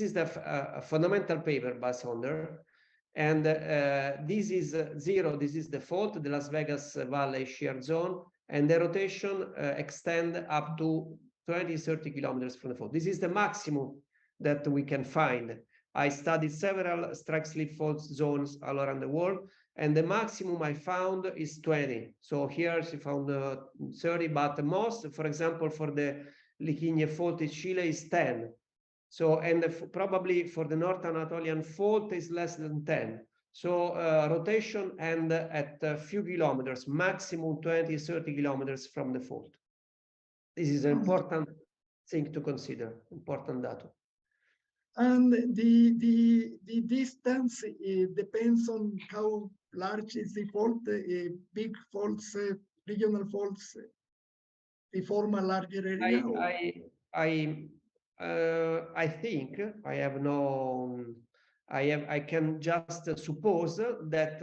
is the fundamental paper by Sonder, and this is zero. This is the fault, the Las Vegas Valley shear zone, and the rotation extend up to 20-30 kilometers from the fault. This is the maximum that we can find. I studied several strike slip fault zones all around the world, and the maximum I found is 20. So here she found 30, but the most, for example, for the Liquiño fault in Chile is 10. So, and probably for the North Anatolian fault is less than 10. So rotation and at a few kilometers, maximum 20-30 kilometers from the fault. This is an important thing to consider, important data. And the distance depends on how large is the fault. Big faults, regional faults, they form a larger area. I think I can just suppose that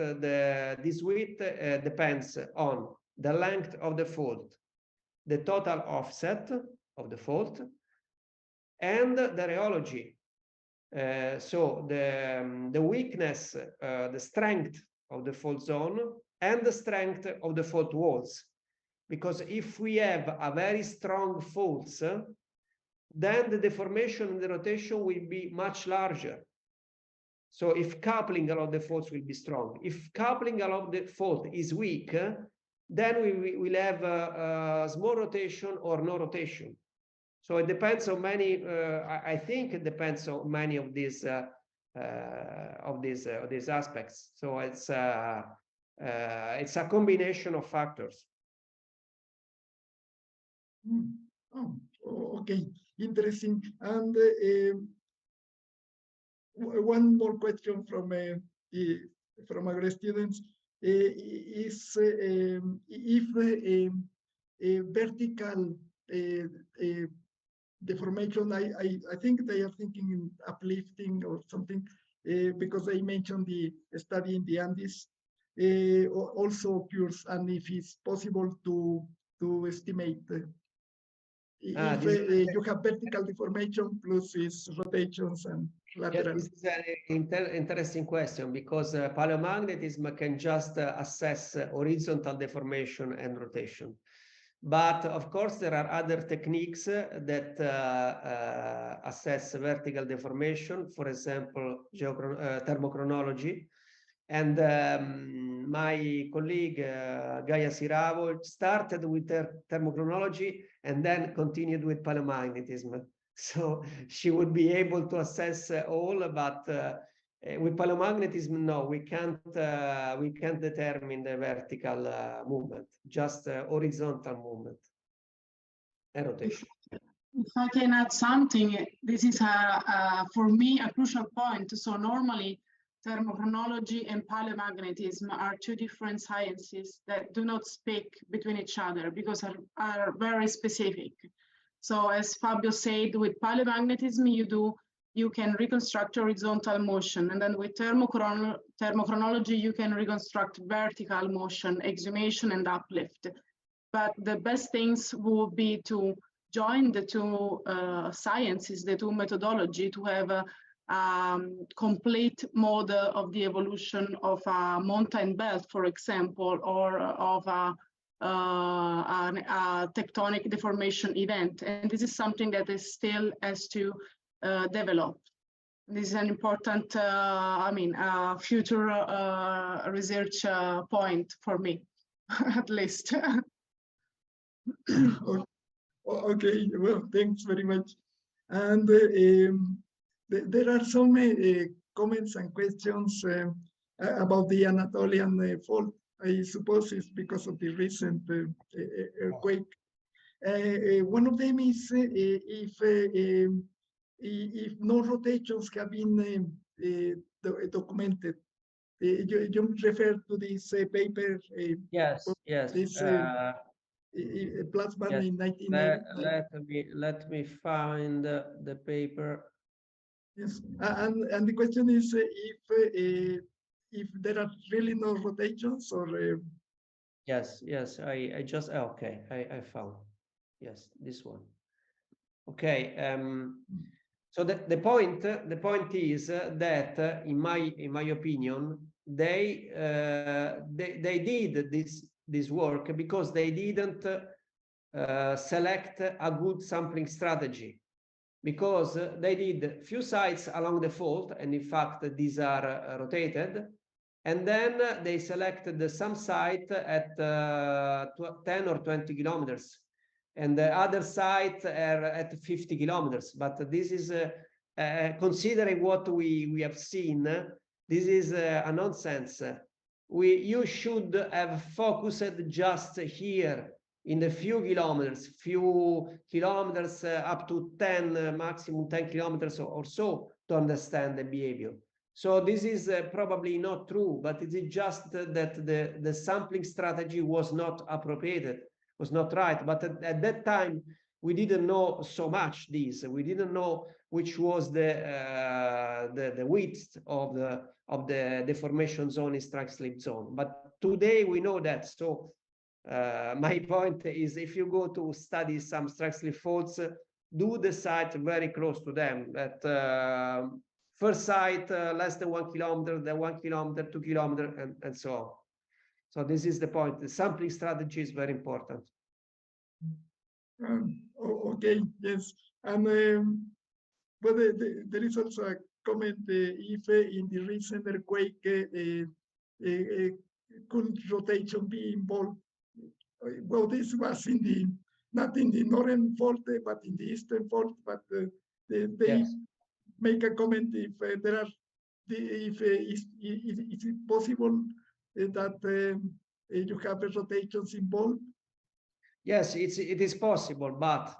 this width depends on the length of the fault, the total offset of the fault, and the rheology. So the weakness, the strength of the fault zone, and the strength of the fault walls. Because if we have a very strong faults, then the deformation and the rotation will be much larger. So if coupling along the faults will be strong. If coupling along the fault is weak, then we will have a small rotation or no rotation. So it depends on many. I think it depends on many of these aspects. So it's a combination of factors. Oh, okay, interesting. And one more question from our students is if a vertical deformation, I think they are thinking in uplifting or something, because they mentioned the study in the Andes, also occurs, and if it's possible to estimate if you have vertical deformation plus its rotations and lateral. Yes, this is an interesting question, because paleomagnetism can just assess horizontal deformation and rotation. But of course, there are other techniques that assess vertical deformation, for example, thermochronology. And my colleague Gaia Siravo started with thermochronology and then continued with paleomagnetism. So she would be able to assess all, but with paleomagnetism, no, we can't determine the vertical movement, just horizontal movement and rotation. If I can add something, this is for me a crucial point. So normally, thermochronology and paleomagnetism are two different sciences that do not speak between each other because are very specific. So as Fabio said, with paleomagnetism, you can reconstruct horizontal motion, and then with thermochronology, you can reconstruct vertical motion, exhumation and uplift. But the best things would be to join the two sciences, the two methodology, to have a complete model of the evolution of a mountain belt, for example, or of a tectonic deformation event. And this is something that is still has to develop. This is an important, future research point for me, at least. Okay, well, thanks very much. And there are some comments and questions about the Anatolian fault. I suppose it's because of the recent earthquake. One of them is if no rotations have been documented. You refer to this paper. Yes. This Plasman in 1990. Let me find the paper. Yes, and the question is if there are really no rotations, or Yes, I just okay, I found. Yes, this one. Okay, so the point is that in my opinion, they did this work because they didn't select a good sampling strategy, because they did few sites along the fault, and in fact these are rotated, and then they selected some site at 10 or 20 kilometers, and the other sites are at 50 kilometers. But this is considering what we have seen, this is a nonsense. You should have focused just here in the few kilometers up to 10, maximum 10 kilometers or so, to understand the behavior. So this is probably not true, but it is just that the sampling strategy was not appropriate, was not right. But at that time, we didn't know so much this. We didn't know which was the width of the deformation zone in strike slip zone. But today we know that. So my point is, if you go to study some strike slip faults, do the site very close to them. At first site less than 1 kilometer, then 1 kilometer, 2 kilometers, and so on. So this is the point. The sampling strategy is very important. Okay, yes, and but there is also a comment if in the recent earthquake could rotation be involved. Well, this was in not in the northern fault, but in the eastern fault. But they yes. Make a comment if there are is it possible that you have rotations involved? Yes, it is possible, but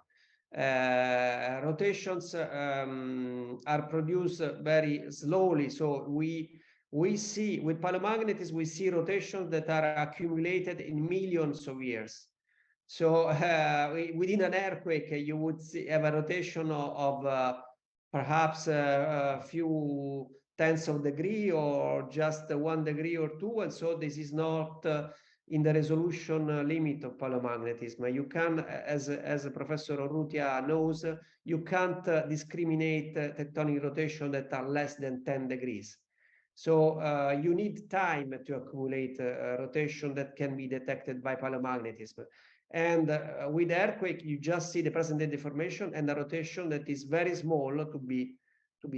rotations are produced very slowly. So we see with paleomagnetism, we see rotations that are accumulated in millions of years. So within an earthquake, you would have a rotation of perhaps a few tenths of degree or just 1 degree or 2, and so this is not in the resolution limit of paleomagnetism. You can, as Professor Urrutia knows, you can't discriminate tectonic rotation that are less than 10 degrees. So you need time to accumulate rotation that can be detected by paleomagnetism. And with earthquake, you just see the present-day deformation and the rotation that is very small to be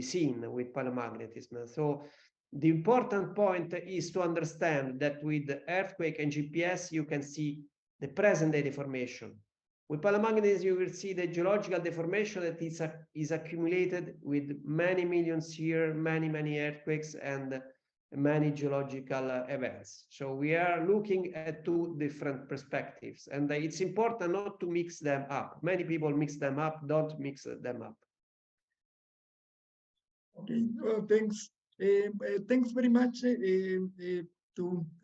seen with paleomagnetism. So the important point is to understand that with earthquake and GPS, you can see the present-day deformation. With paleomagnetism, you will see the geological deformation that is accumulated with many millions years, many earthquakes, and many geological events. So we are looking at two different perspectives, and it's important not to mix them up. Many people mix them up, don't mix them up. Okay, well, thanks. Thanks very much to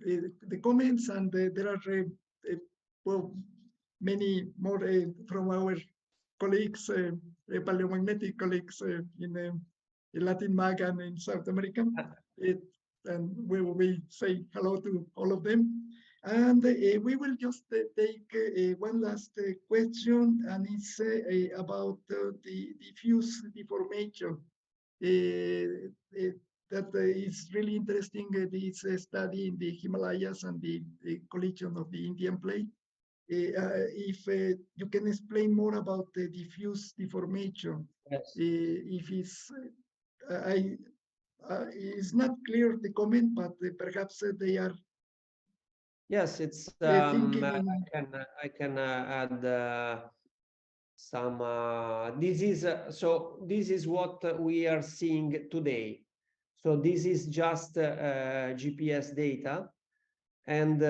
the comments, and there are well, many more from our colleagues, paleomagnetic colleagues in Latin America and in South America. And we will say hello to all of them. And we will just take one last question, and it's about the diffuse deformation. That is really interesting, this study in the Himalayas and the collision of the Indian plate. If you can explain more about the diffuse deformation. Yes. If it's not clear the comment, but perhaps they are. Yes, it's. Thinking I can add some. This is what we are seeing today. So this is just GPS data, and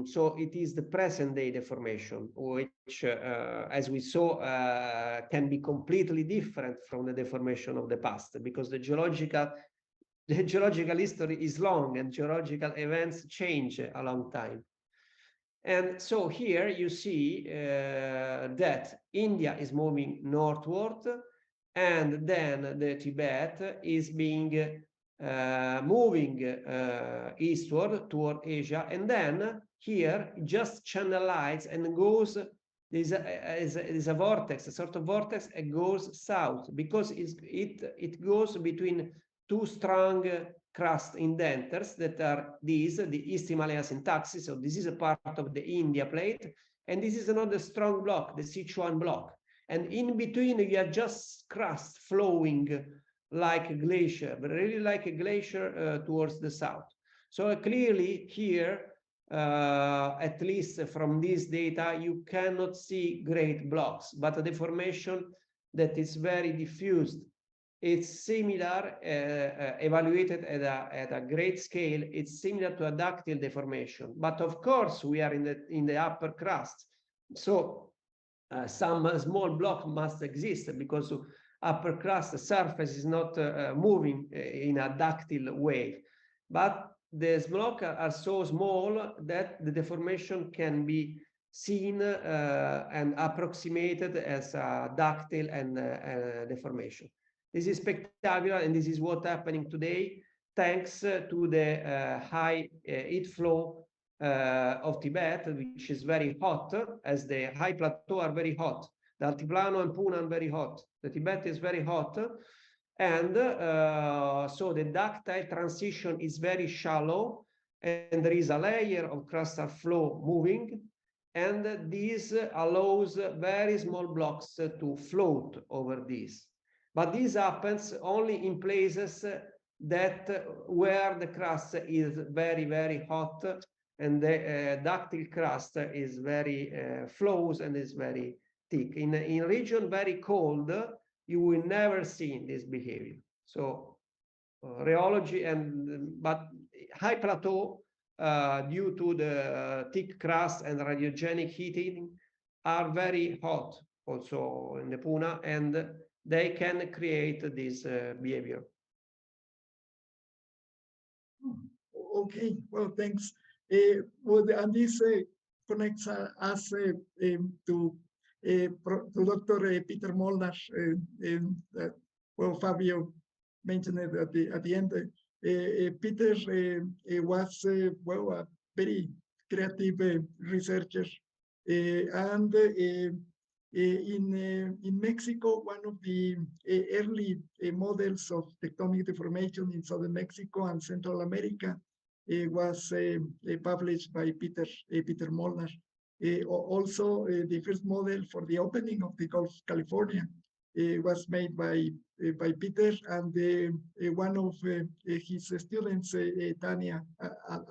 so it is the present-day deformation, which, as we saw, can be completely different from the deformation of the past, because the geological history is long and geological events change a long time. And so here you see that India is moving northward, and then the Tibet is being moving eastward toward Asia, and then here it just channelizes and goes. There's a vortex, a sort of vortex, and goes south, because it goes between two strong crust indenters that are these, the East Himalaya syntaxis. So this is a part of the India plate, and this is another strong block, the Sichuan block. And in between, you have just crust flowing like a glacier, but really like a glacier towards the south. So clearly here, at least from this data, you cannot see great blocks, but a deformation that is very diffused. It's similar, evaluated at a great scale. It's similar to a ductile deformation, but of course we are in the upper crust. So some small block must exist, because upper crust surface is not moving in a ductile way. But the blocks are so small that the deformation can be seen and approximated as a ductile and deformation. This is spectacular, and this is what's happening today, thanks to the high heat flow of Tibet, which is very hot, as the high plateau are very hot. The Altiplano and Puna are very hot. The Tibet is very hot. And so the ductile transition is very shallow, and there is a layer of crustal flow moving, and this allows very small blocks to float over this. But this happens only in places that where the crust is very, very hot, and the ductile crust is very flows and is very thick. In a region very cold, you will never see this behavior. So rheology but high plateau, due to the thick crust and radiogenic heating, are very hot also in the Puna, and they can create this behavior. Okay, well, thanks. And this connects us to Dr. Peter Molnar. Well, Fabio mention it at the end. Peter was well, a very creative researcher, and in Mexico, one of the early models of tectonic deformation in southern Mexico and Central America was published by Peter Molnar. Also, the first model for the opening of the Gulf of California was made by Peter, and one of his students, Tania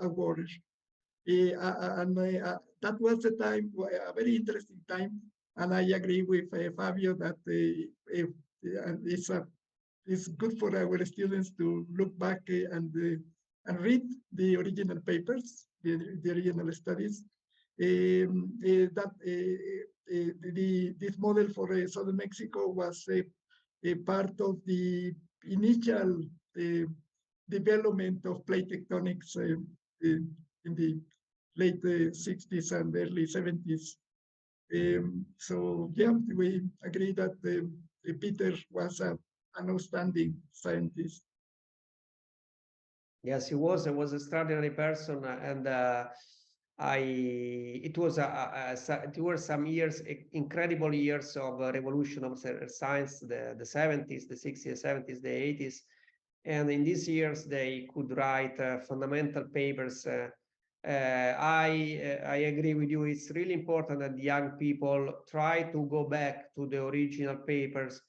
Aguirre. That was the time, a very interesting time, and I agree with Fabio that it's good for our students to look back and read the original papers, the original studies. This model for southern Mexico was a part of the initial development of plate tectonics in the late 60s and early 70s. So yeah, we agree that Peter was an outstanding scientist. Yes, he was. He was an extraordinary person, and it were some years, incredible years of revolution of science, the 70s, the 60s, 70s, the 80s, and in these years they could write fundamental papers. I agree with you. It's really important that young people try to go back to the original papers.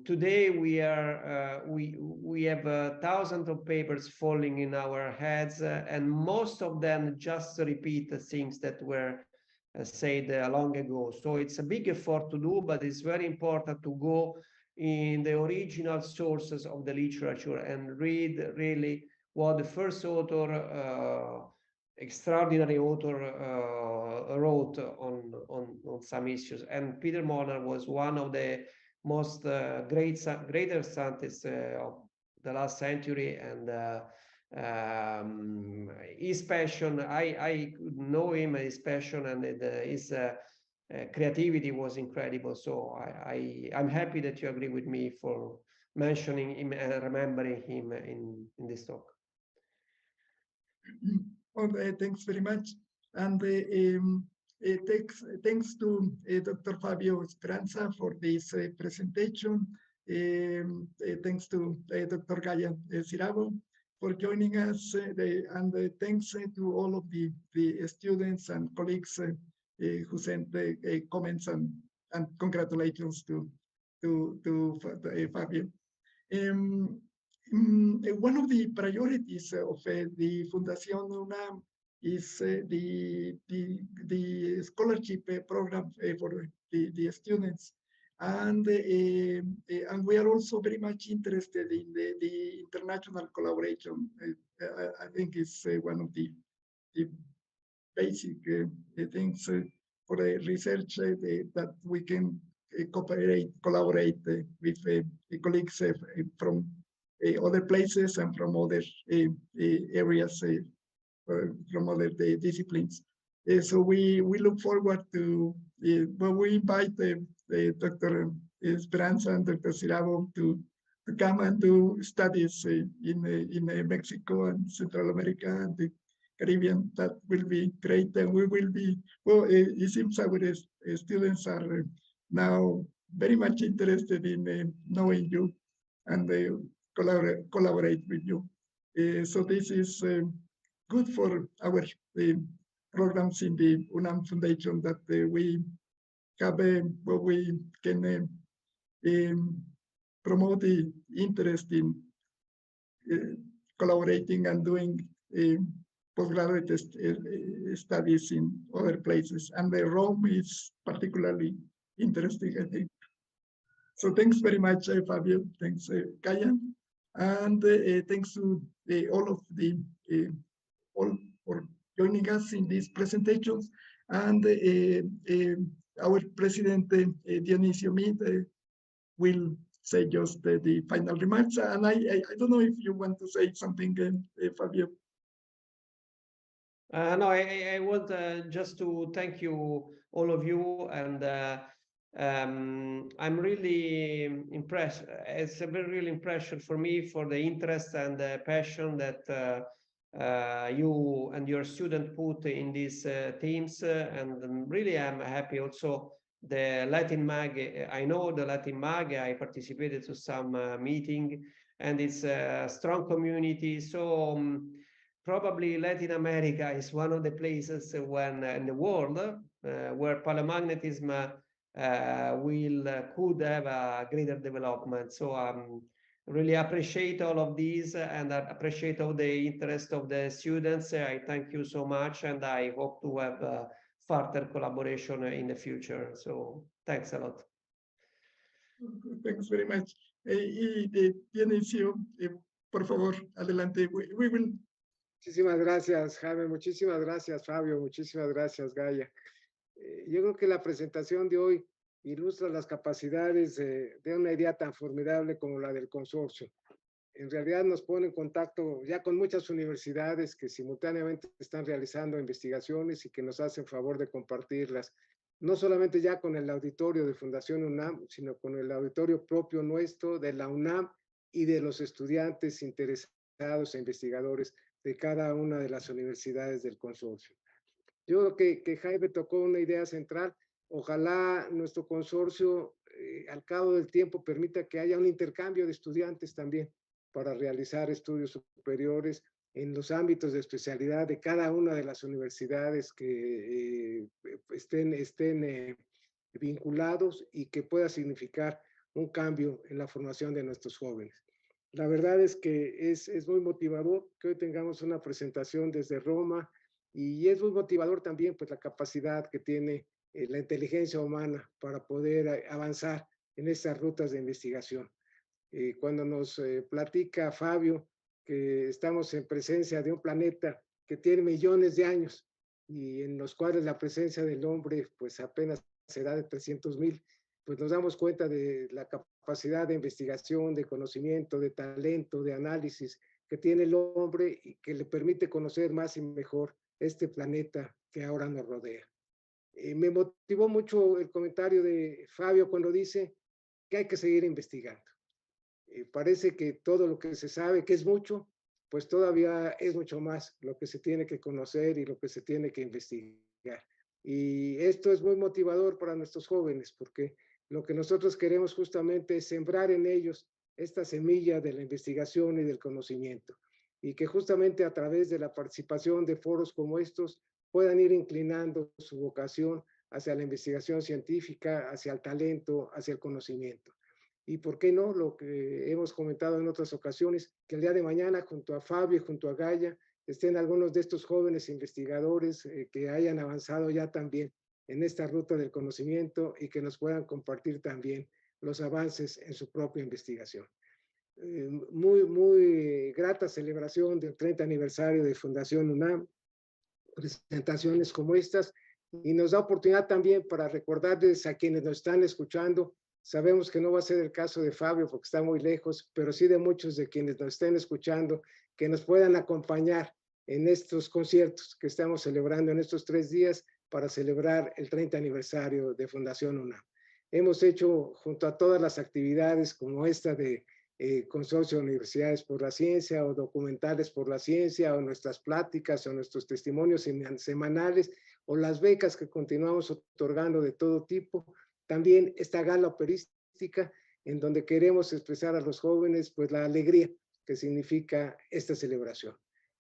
Today we have thousands of papers falling in our heads, and most of them just repeat the things that were said long ago. So it's a big effort to do, but it's very important to go in the original sources of the literature and read really what the first author, extraordinary author, wrote on some issues. And Peter Molnar was one of the most greater scientists of the last century, and his passion, I know him, his passion and his creativity was incredible. So I'm happy that you agree with me for mentioning him and remembering him in this talk. Well, thanks very much. And thanks to Dr. Fabio Speranza for this presentation. Thanks to Dr. Gaia Cirabo for joining us. And thanks to all of the students and colleagues who sent comments and congratulations to Fabio. One of the priorities of the Fundación UNAM is the scholarship program for the students, and we are also very much interested in the international collaboration. I think it's one of the basic things for research that we can collaborate with colleagues from other places and from other areas, from other disciplines. So we look forward to, well, we invite Dr. Speranza and Dr. Cirabo to come and do studies in Mexico and Central America and the Caribbean. That will be great, and we will be, well, it seems our students are now very much interested in knowing you and collaborate with you. So this is good for our programs in the UNAM Foundation, that we have where we can promote the interest in collaborating and doing postgraduate studies in other places. And Rome is particularly interesting, I think. So thanks very much, Fabio. Thanks, Gaia. And thanks to all of the all for joining us in these presentations. And our president, Dionisio Meade, will say just the final remarks. And I don't know if you want to say something, Fabio. No, I want just to thank you, all of you, and I'm really impressed. It's a very real impression for me for the interest and the passion that you and your student put in these teams, and really I'm happy also the Latin Mag. I know the Latin Mag. I participated to some meeting, and it's a strong community. So probably Latin America is one of the places when in the world where paleomagnetism could have a greater development. So really appreciate all of these, and I appreciate all the interest of the students. I thank you so much, and I hope to have further collaboration in the future. So thanks a lot. Thanks very much. Dionisio, por favor, adelante. We will... Muchísimas gracias, Jaime. Muchísimas gracias, Fabio. Muchísimas gracias, Gaia. Yo creo que la presentación de hoy ilustra las capacidades de una idea tan formidable como la del consorcio. En realidad nos pone en contacto ya con muchas universidades que simultáneamente están realizando investigaciones y que nos hacen favor de compartirlas, no solamente ya con el auditorio de Fundación UNAM, sino con el auditorio propio nuestro de la UNAM y de los estudiantes interesados e investigadores de cada una de las universidades del consorcio. Yo creo que Jaime tocó una idea central. Ojalá nuestro consorcio al cabo del tiempo permita que haya un intercambio de estudiantes también para realizar estudios superiores en los ámbitos de especialidad de cada una de las universidades que estén vinculados y que pueda significar un cambio en la formación de nuestros jóvenes. La verdad es que es muy motivador que hoy tengamos una presentación desde Roma, y es muy motivador también pues la capacidad que tiene la inteligencia humana para poder avanzar en estas rutas de investigación. Cuando nos platica Fabio que estamos en presencia de un planeta que tiene millones de años y en los cuales la presencia del hombre pues apenas será de 300,000, pues nos damos cuenta de la capacidad de investigación, de conocimiento, de talento, de análisis que tiene el hombre y que le permite conocer más y mejor este planeta que ahora nos rodea. Me motivó mucho el comentario de Fabio cuando dice que hay que seguir investigando. Parece que todo lo que se sabe, que es mucho, pues todavía es mucho más lo que se tiene que conocer y lo que se tiene que investigar. Y esto es muy motivador para nuestros jóvenes, porque lo que nosotros queremos justamente es sembrar en ellos esta semilla de la investigación y del conocimiento, y que justamente a través de la participación de foros como estos puedan ir inclinando su vocación hacia la investigación científica, hacia el talento, hacia el conocimiento. Y por qué no, lo que hemos comentado en otras ocasiones, que el día de mañana junto a Fabio y junto a Gaia estén algunos de estos jóvenes investigadores que hayan avanzado ya también en esta ruta del conocimiento y que nos puedan compartir también los avances en su propia investigación. Muy grata celebración del 30 aniversario de Fundación UNAM, presentaciones como estas, y nos da oportunidad también para recordarles a quienes nos están escuchando. Sabemos que no va a ser el caso de Fabio porque está muy lejos, pero sí de muchos de quienes nos estén escuchando, que nos puedan acompañar en estos conciertos que estamos celebrando en estos 3 días para celebrar el 30 aniversario de Fundación UNAM. Hemos hecho junto a todas las actividades como esta de Consorcio de Universidades por la Ciencia, o documentales por la ciencia, o nuestras pláticas, o nuestros testimonios semanales, o las becas que continuamos otorgando de todo tipo. También esta gala operística, en donde queremos expresar a los jóvenes pues la alegría que significa esta celebración.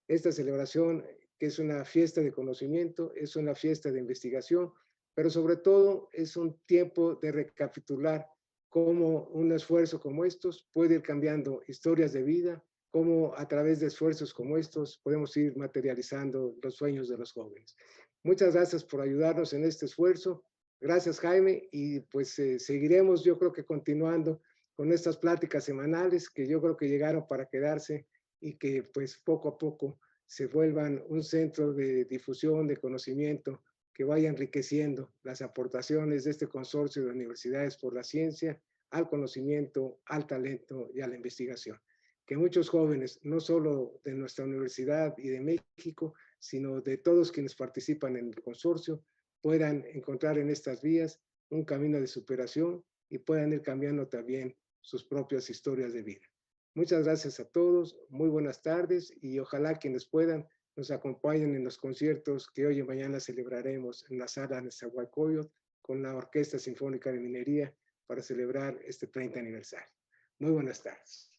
Esta celebración que es una fiesta de conocimiento, es una fiesta de investigación, pero sobre todo es un tiempo de recapitular cómo un esfuerzo como estos puede ir cambiando historias de vida, cómo a través de esfuerzos como estos podemos ir materializando los sueños de los jóvenes. Muchas gracias por ayudarnos en este esfuerzo. Gracias, Jaime, y pues seguiremos, yo creo que continuando con estas pláticas semanales que yo creo que llegaron para quedarse y que pues poco a poco se vuelvan un centro de difusión, de conocimiento, que vaya enriqueciendo las aportaciones de este consorcio de universidades por la ciencia, al conocimiento, al talento y a la investigación. Que muchos jóvenes, no solo de nuestra universidad y de México, sino de todos quienes participan en el consorcio, puedan encontrar en estas vías un camino de superación y puedan ir cambiando también sus propias historias de vida. Muchas gracias a todos, muy buenas tardes y ojalá quienes puedan nos acompañen en los conciertos que hoy y mañana celebraremos en la sala Nezahualcóyotl con la Orquesta Sinfónica de Minería para celebrar este 30 aniversario. Muy buenas tardes.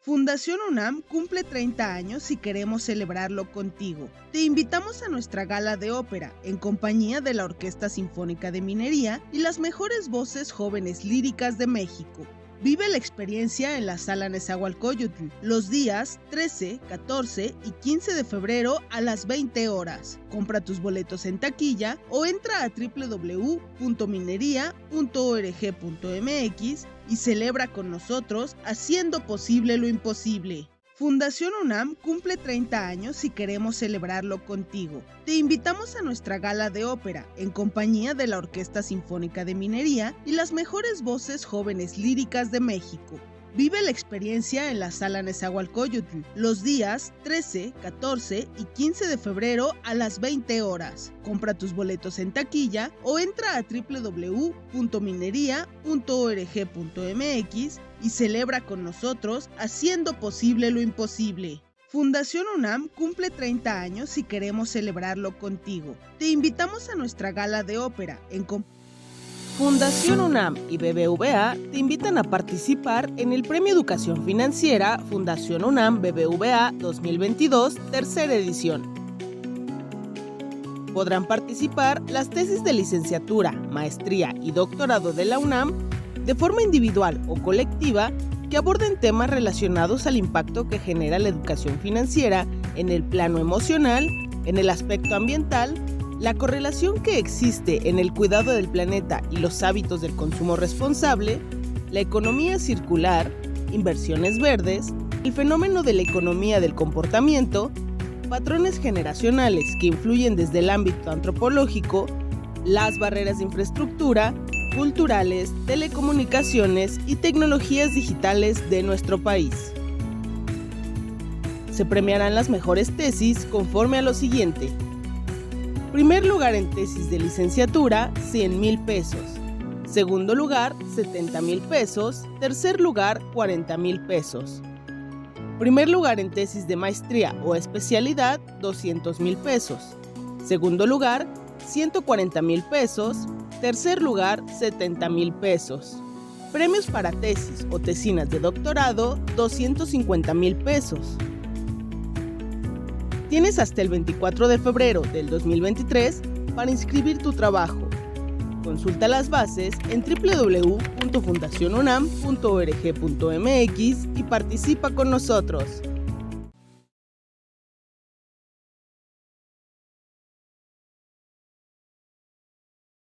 Fundación UNAM cumple 30 años y queremos celebrarlo contigo. Te invitamos a nuestra gala de ópera, en compañía de la Orquesta Sinfónica de Minería y las mejores voces jóvenes líricas de México. Vive la experiencia en la Sala Nezahualcóyotl los días 13, 14 y 15 de febrero a las 20 horas. Compra tus boletos en taquilla o entra a www.minería.org.mx y celebra con nosotros haciendo posible lo imposible. Fundación UNAM cumple 30 años y queremos celebrarlo contigo. Te invitamos a nuestra gala de ópera, en compañía de la Orquesta Sinfónica de Minería y las mejores voces jóvenes líricas de México. Vive la experiencia en la Sala Nezahualcóyotl los días 13, 14 y 15 de febrero a las 20 horas. Compra tus boletos en taquilla o entra a www.minería.org.mx y celebra con nosotros haciendo posible lo imposible. Fundación UNAM cumple 30 años y queremos celebrarlo contigo. Te invitamos a nuestra gala de ópera en Fundación UNAM y BBVA te invitan a participar en el Premio Educación Financiera Fundación UNAM BBVA 2022, tercera edición. Podrán participar las tesis de licenciatura, maestría y doctorado de la UNAM de forma individual o colectiva que aborden temas relacionados al impacto que genera la educación financiera en el plano emocional, en el aspecto ambiental, la correlación que existe en el cuidado del planeta y los hábitos del consumo responsable, la economía circular, inversiones verdes, el fenómeno de la economía del comportamiento, patrones generacionales que influyen desde el ámbito antropológico, las barreras de infraestructura, culturales, telecomunicaciones y tecnologías digitales de nuestro país. Se premiarán las mejores tesis conforme a lo siguiente. Primer lugar en tesis de licenciatura, 100,000 pesos. Segundo lugar, 70,000 pesos. Tercer lugar, 40,000 pesos. Primer lugar en tesis de maestría o especialidad, 200,000 pesos. Segundo lugar, 140,000 pesos. Tercer lugar, 70,000 pesos. Premios para tesis o tesinas de doctorado, 250,000 pesos. Tienes hasta el 24 de febrero del 2023 para inscribir tu trabajo. Consulta las bases en www.fundacionunam.org.mx y participa con nosotros.